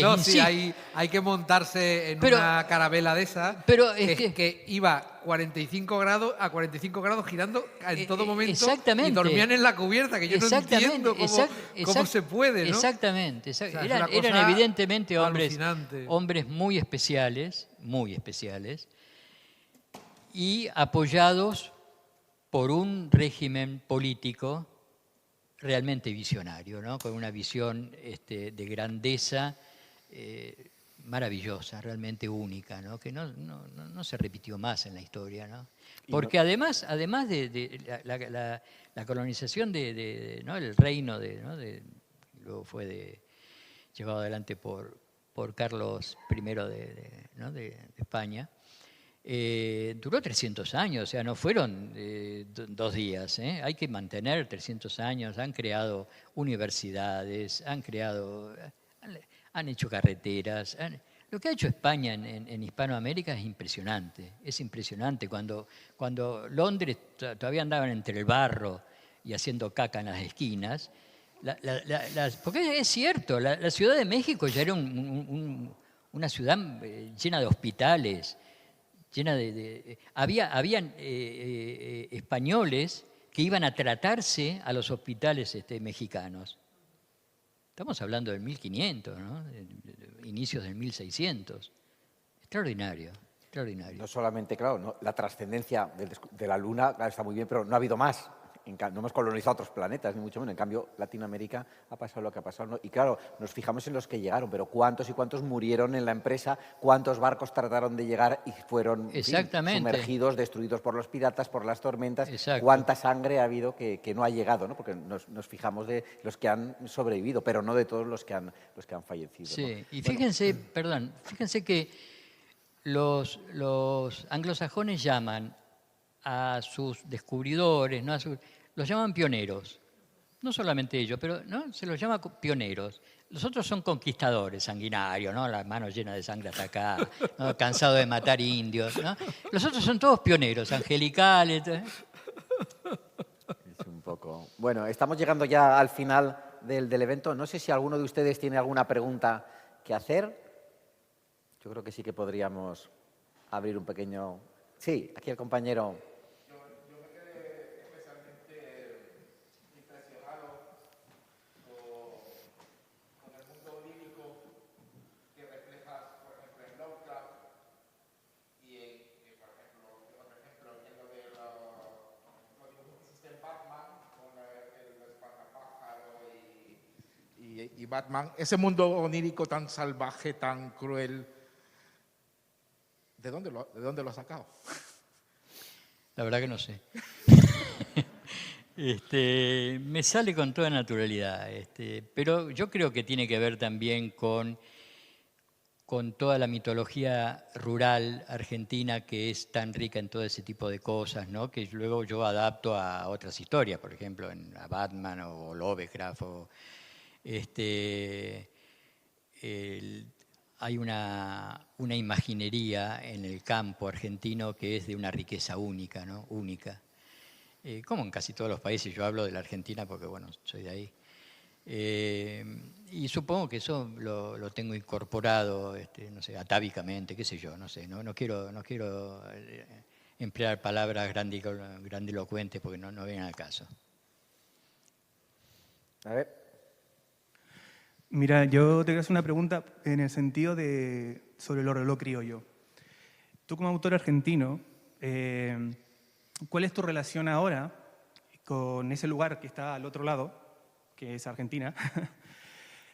No, sí, hay que montarse en una carabela de esa, pero que iba 45 grados girando en todo momento. Exactamente. Y dormían en la cubierta, que yo no entiendo cómo se puede, ¿no? Exactamente. O sea, eran evidentemente hombres muy especiales, y apoyados por un régimen político realmente visionario, ¿no? Con una visión de grandeza maravillosa, realmente única, ¿no? Que no se repitió más en la historia, ¿no? Porque además de la colonización ¿no? el reino luego fue llevado adelante por Carlos I de España. Duró 300 años, o sea, no fueron 2 días. Hay que mantener 300 años, han creado universidades, han hecho carreteras. Lo que ha hecho España en Hispanoamérica es impresionante. Cuando Londres todavía andaban entre el barro y haciendo caca en las esquinas, porque es cierto, la Ciudad de México ya era una ciudad llena de hospitales, habían españoles que iban a tratarse a los hospitales mexicanos. Estamos hablando del 1500, ¿no? Inicios del 1600. Extraordinario. No solamente, claro, la trascendencia de la Luna está muy bien, pero no ha habido más. no hemos colonizado otros planetas, ni mucho menos. En cambio, Latinoamérica ha pasado lo que ha pasado, ¿no? Y claro, nos fijamos en los que llegaron, pero ¿cuántos y cuántos murieron en la empresa? ¿Cuántos barcos trataron de llegar y fueron sumergidos, destruidos por los piratas, por las tormentas? Exacto. ¿Cuánta sangre ha habido que no ha llegado, ¿no? Porque nos fijamos de los que han sobrevivido, pero no de todos los que han fallecido. Sí, ¿no? y fíjense, fíjense que los anglosajones llaman a sus descubridores, ¿no? Los llaman pioneros. No solamente ellos, pero ¿no? Se los llama pioneros. Los otros son conquistadores, sanguinarios, ¿no? Las manos llenas de sangre hasta acá, ¿no? Cansados de matar indios, ¿no? Los otros son todos pioneros, angelicales. Es un poco... Bueno, estamos llegando ya al final del evento. No sé si alguno de ustedes tiene alguna pregunta que hacer. Yo creo que sí que podríamos abrir un pequeño... Sí, aquí el compañero... Yo me quedé especialmente impresionado con el mundo onírico que reflejas, por ejemplo, en Lovecraft y, por ejemplo, en lo de los dibujos que hiciste en Batman, con el espantapájaro y Batman. Ese mundo onírico tan salvaje, tan cruel, ¿de dónde lo has sacado? La verdad que no sé. Me sale con toda naturalidad, pero yo creo que tiene que ver también con toda la mitología rural argentina que es tan rica en todo ese tipo de cosas, ¿no? Que luego yo adapto a otras historias, por ejemplo, a Batman o Lovecraft. Hay una imaginería en el campo argentino que es de una riqueza única, ¿no? Única. Como en casi todos los países, yo hablo de la Argentina porque, bueno, soy de ahí. Y supongo que eso lo tengo incorporado, no sé, atávicamente, qué sé yo, no sé. No quiero emplear palabras grandilocuentes porque no vienen al caso. A ver. Mira, yo te quiero hacer una pregunta en el sentido sobre el reloj criollo. Tú como autor argentino, ¿cuál es tu relación ahora con ese lugar que está al otro lado, que es Argentina,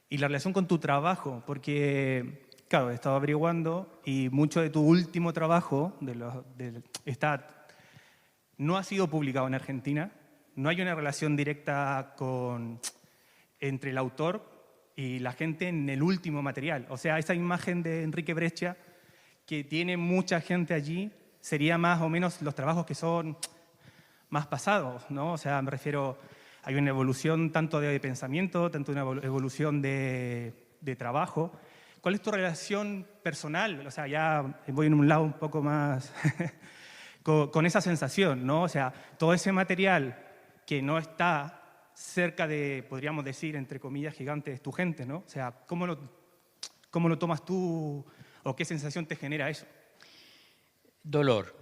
y la relación con tu trabajo? Porque, claro, he estado averiguando y mucho de tu último trabajo no ha sido publicado en Argentina. No hay una relación directa entre el autor y la gente en el último material. O sea, esa imagen de Enrique Brescia, que tiene mucha gente allí, sería más o menos los trabajos que son más pasados, ¿no? O sea, me refiero, hay una evolución tanto de pensamiento, tanto una evolución de trabajo. ¿Cuál es tu relación personal? O sea, ya voy en un lado un poco más con esa sensación, ¿no? O sea, todo ese material que no está cerca de, podríamos decir, entre comillas, gigantes, tu gente, ¿no? O sea, ¿cómo lo tomas tú o qué sensación te genera eso? Dolor.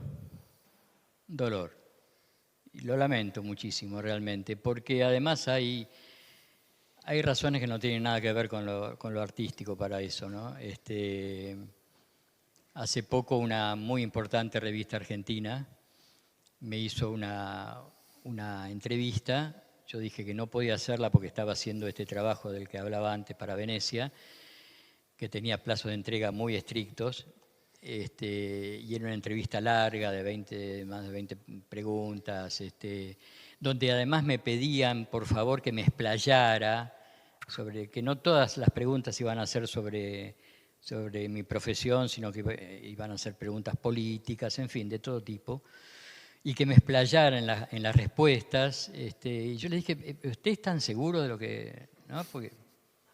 Y lo lamento muchísimo realmente, porque además hay razones que no tienen nada que ver con lo artístico para eso, ¿no? Hace poco una muy importante revista argentina me hizo una entrevista. Yo dije que no podía hacerla porque estaba haciendo este trabajo del que hablaba antes para Venecia, que tenía plazos de entrega muy estrictos, y era una entrevista larga de más de 20 preguntas, donde además me pedían, por favor, que me explayara sobre que no todas las preguntas iban a ser sobre mi profesión, sino que iban a ser preguntas políticas, en fin, de todo tipo, y que me explayara en las respuestas. Y yo le dije, ¿usted es tan seguro de lo que...? ¿No? Porque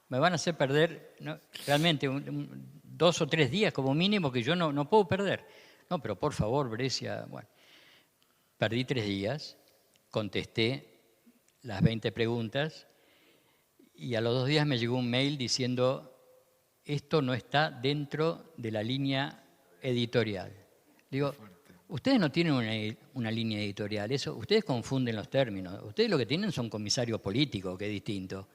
me van a hacer perder, ¿no? Realmente 2 o 3 días como mínimo que yo no puedo perder. No, pero por favor, Brescia. Bueno, perdí 3 días, contesté las 20 preguntas y a los 2 días me llegó un mail diciendo, esto no está dentro de la línea editorial. Digo, ustedes no tienen una línea editorial, ustedes confunden los términos. Ustedes lo que tienen son comisarios políticos, que es distinto.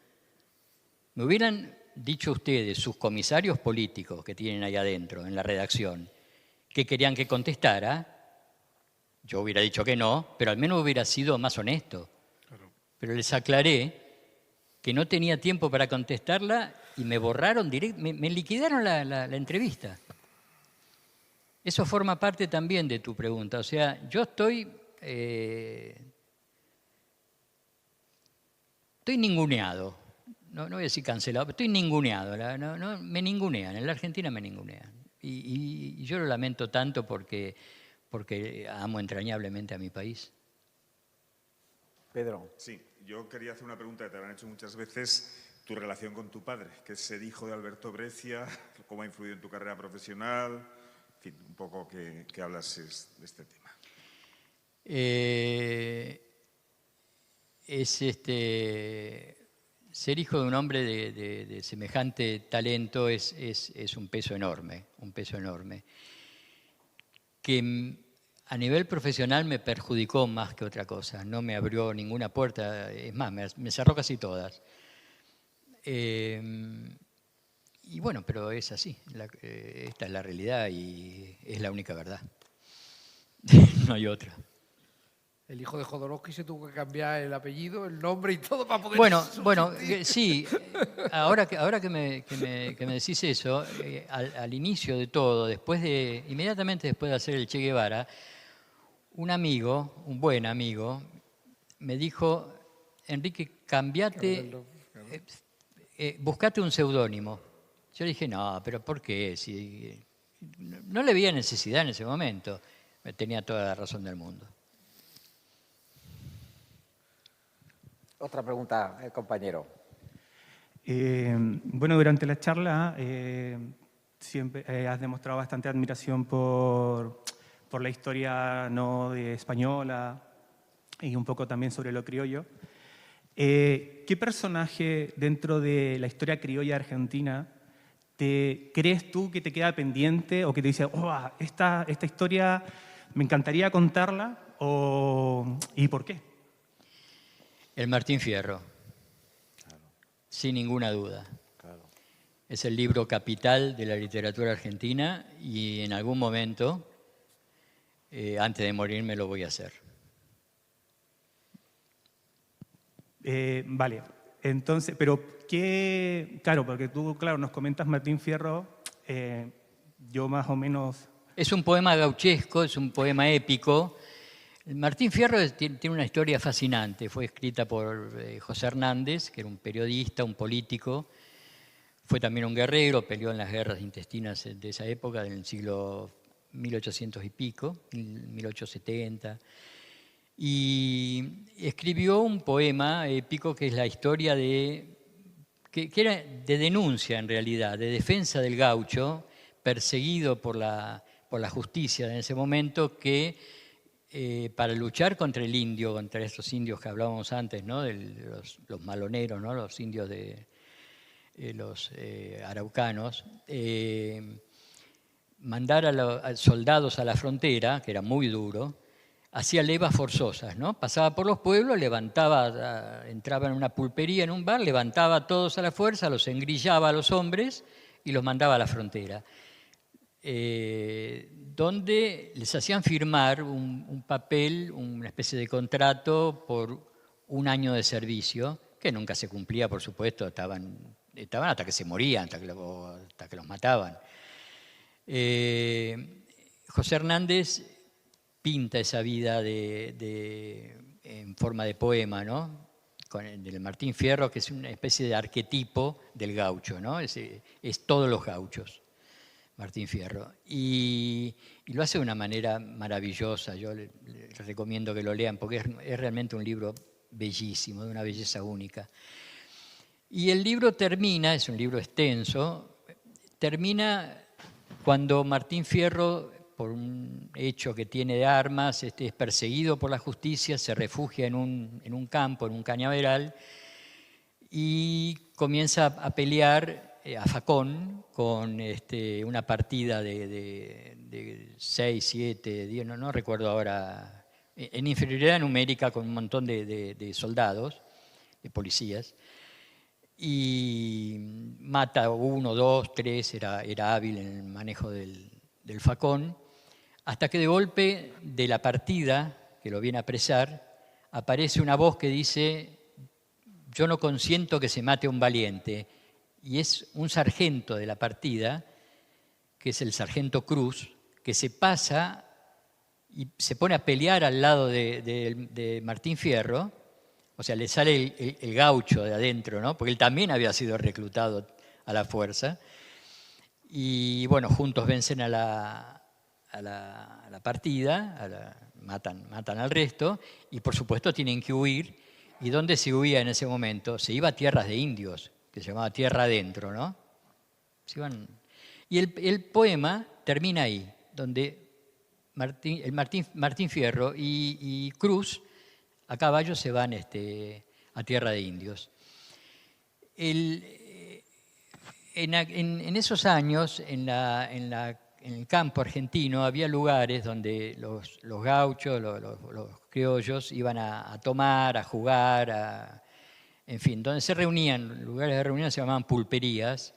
Me hubieran dicho ustedes, sus comisarios políticos que tienen ahí adentro, en la redacción, que querían que contestara, yo hubiera dicho que no, pero al menos hubiera sido más honesto. pero les aclaré que no tenía tiempo para contestarla y me borraron me liquidaron la entrevista. Eso forma parte también de tu pregunta. O sea, yo estoy ninguneado. No voy a decir cancelado, pero estoy ninguneado. Me ningunean, en la Argentina me ningunean. Y yo lo lamento tanto porque amo entrañablemente a mi país. Pedro. Sí, yo quería hacer una pregunta que te habrán hecho muchas veces. Tu relación con tu padre, que es el hijo de Alberto Breccia, cómo ha influido en tu carrera profesional, en fin, un poco que hablases de este tema. Ser hijo de un hombre de semejante talento es un peso enorme, que a nivel profesional me perjudicó más que otra cosa, no me abrió ninguna puerta, es más, me cerró casi todas. Y bueno, pero es así, esta es la realidad y es la única verdad, no hay otra. El hijo de Jodorowsky se tuvo que cambiar el apellido, el nombre y todo para poder... Bueno, sí, ahora que me decís eso, al inicio de todo, inmediatamente después de hacer el Che Guevara, un buen amigo, me dijo, Enrique, buscate un seudónimo. Yo le dije, no, pero ¿por qué? Si no le veía necesidad en ese momento. Tenía toda la razón del mundo. Otra pregunta, compañero. Bueno, durante la charla siempre has demostrado bastante admiración por la historia no española y un poco también sobre lo criollo. ¿Qué personaje dentro de la historia criolla argentina crees tú que te queda pendiente o que te dice, oh, esta historia me encantaría contarla y por qué? El Martín Fierro, claro. Sin ninguna duda. Claro. Es el libro capital de la literatura argentina y en algún momento, antes de morirme, lo voy a hacer. Vale, entonces, pero ¿qué? Claro, porque tú, claro, nos comentas Martín Fierro, yo más o menos... Es un poema gauchesco, es un poema épico. Martín Fierro tiene una historia fascinante. Fue escrita por José Hernández, que era un periodista, un político. Fue también un guerrero, peleó en las guerras intestinas de esa época, del siglo 1800 y pico, 1870. Y escribió un poema épico que es la historia que era de denuncia en realidad, de defensa del gaucho, perseguido por la justicia en ese momento, que para luchar contra el indio, contra estos indios que hablábamos antes, ¿no? Los maloneros, ¿no? Los indios los araucanos, mandar a soldados a la frontera, que era muy duro, hacía levas forzosas, ¿no? Pasaba por los pueblos, entraba en una pulpería, en un bar, levantaba a todos a la fuerza, los engrillaba a los hombres y los mandaba a la frontera. Donde les hacían firmar un papel, una especie de contrato por un año de servicio, que nunca se cumplía, por supuesto, estaban hasta que se morían, hasta que los mataban. José Hernández pinta esa vida en forma de poema, ¿no? Del Martín Fierro, que es una especie de arquetipo del gaucho, ¿no? Es todos los gauchos, Martín Fierro. Y lo hace de una manera maravillosa. Yo les recomiendo que lo lean porque es realmente un libro bellísimo, de una belleza única. Y el libro termina, es un libro extenso, termina cuando Martín Fierro, por un hecho que tiene de armas, es perseguido por la justicia, se refugia en un campo, en un cañaveral, y comienza a pelear a facón con una partida de 6, 7, 10, no recuerdo ahora, en inferioridad numérica con un montón de soldados, de policías, y mata 1, 2, 3, era hábil en el manejo del facón, hasta que de golpe de la partida, que lo viene a apresar, aparece una voz que dice: yo no consiento que se mate a un valiente. Y es un sargento de la partida, que es el sargento Cruz, que se pasa y se pone a pelear al lado de Martín Fierro. O sea, le sale el gaucho de adentro, ¿no? Porque él también había sido reclutado a la fuerza. Y bueno, juntos vencen a la partida, matan al resto, y por supuesto tienen que huir. ¿Y dónde se huía en ese momento? Se iba a tierras de indios, que se llamaba Tierra Adentro, ¿no? Y el poema termina ahí, donde Martín Fierro y Cruz a caballo se van a Tierra de Indios. En esos años, en el campo argentino, había lugares donde los gauchos, los criollos, iban a tomar, a jugar, en fin, donde se reunían, lugares de reunión se llamaban pulperías,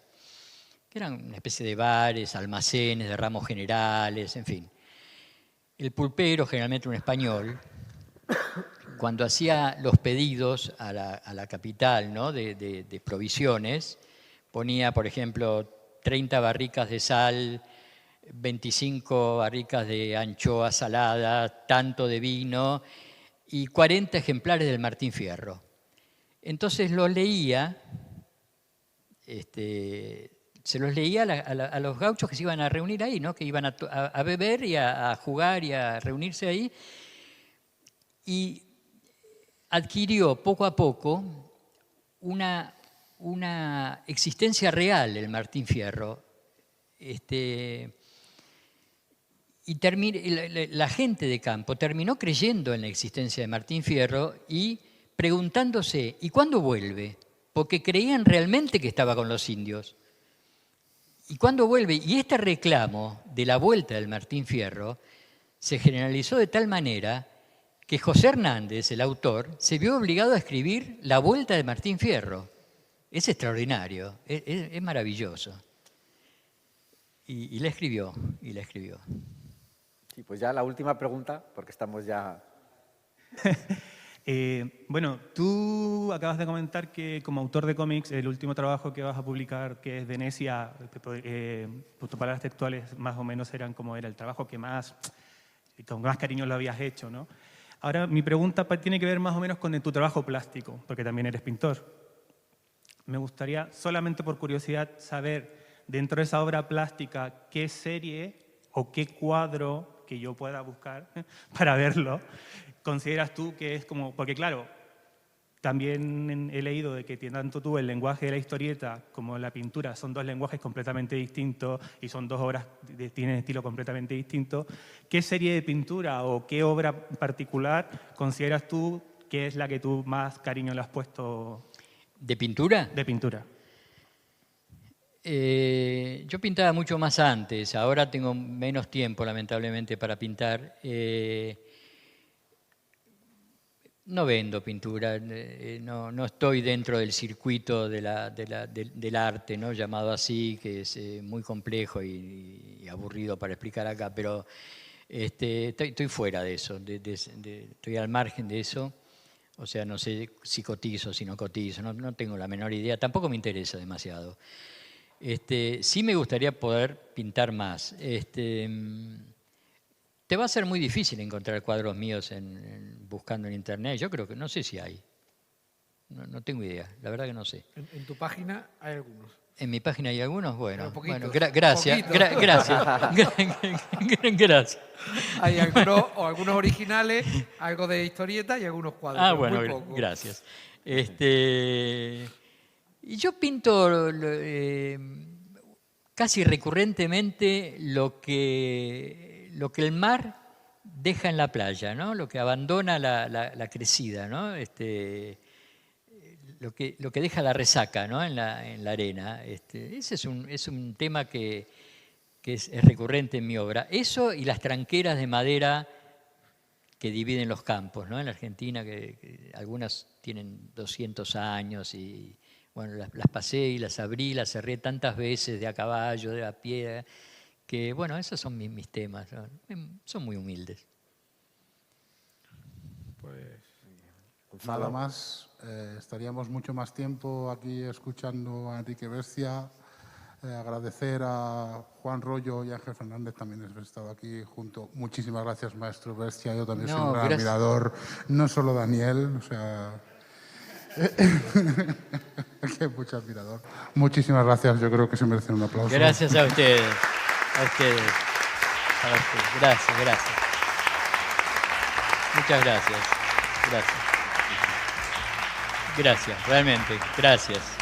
que eran una especie de bares, almacenes de ramos generales, en fin. El pulpero, generalmente un español, cuando hacía los pedidos a la capital, ¿no?, de provisiones, ponía, por ejemplo, 30 barricas de sal, 25 barricas de anchoa salada, tanto de vino y 40 ejemplares del Martín Fierro. Entonces los leía, se los leía a los gauchos que se iban a reunir ahí, ¿no?, que iban a beber y a jugar y a reunirse ahí. Y adquirió poco a poco una existencia real el Martín Fierro. Y la gente de campo terminó creyendo en la existencia de Martín Fierro y preguntándose, ¿y cuándo vuelve? Porque creían realmente que estaba con los indios. ¿Y cuándo vuelve? Y este reclamo de la vuelta del Martín Fierro se generalizó de tal manera que José Hernández, el autor, se vio obligado a escribir La vuelta de Martín Fierro. Es extraordinario, es maravilloso. Y la escribió, Sí, pues ya la última pregunta, porque estamos ya... Bueno, tú acabas de comentar que como autor de cómics, el último trabajo que vas a publicar, que es Venecia, tus palabras textuales más o menos eran como era el trabajo que con más cariño lo habías hecho, ¿no? Ahora, mi pregunta tiene que ver más o menos con tu trabajo plástico, porque también eres pintor. Me gustaría, solamente por curiosidad, saber, dentro de esa obra plástica, qué serie o qué cuadro que yo pueda buscar para verlo, consideras tú que es como... Porque claro, también he leído de que tanto tú el lenguaje de la historieta como la pintura son dos lenguajes completamente distintos y son dos obras que tienen estilo completamente distinto. ¿Qué serie de pintura o qué obra particular consideras tú que es la que tú más cariño le has puesto? ¿De pintura? De pintura. Yo pintaba mucho más antes, ahora tengo menos tiempo lamentablemente para pintar. No vendo pintura, no estoy dentro del circuito del arte, ¿no?, llamado así, que es muy complejo y aburrido para explicar acá, pero estoy fuera de eso, estoy al margen de eso. O sea, no sé si cotizo, si no cotizo, no tengo la menor idea, tampoco me interesa demasiado. Sí me gustaría poder pintar más. Te va a ser muy difícil encontrar cuadros míos buscando en internet. Yo creo que no sé si hay. No tengo idea, la verdad que no sé. En tu página hay algunos. ¿En mi página hay algunos? Bueno, gracias. Gracias. Hay algunos originales, algo de historieta y algunos cuadros. Ah, bueno, muy poco. Gracias. Y yo pinto casi recurrentemente lo que el mar deja en la playa, ¿no? Lo que abandona la crecida, ¿no? Lo que deja la resaca, ¿no?, en la arena. Ese es un tema que es recurrente en mi obra. Eso y las tranqueras de madera que dividen los campos, ¿no? En la Argentina, que algunas tienen 200 años y bueno, las pasé y las abrí, las cerré tantas veces de a caballo, de a pie, que bueno, esos son mis temas, ¿no? Son muy humildes. Pues nada más. estaríamos mucho más tiempo aquí escuchando a Enrique Brescia. Agradecer a Juan Rollo y Ángel Fernández también haber estado aquí junto. Muchísimas gracias, maestro Brescia. Yo también soy un gran admirador, no solo Daniel, o sea... que mucho admirador. Muchísimas gracias, yo creo que se merecen un aplauso. Gracias a ustedes, a ustedes, a ustedes. Gracias, gracias. Muchas gracias, gracias. Gracias, realmente, gracias.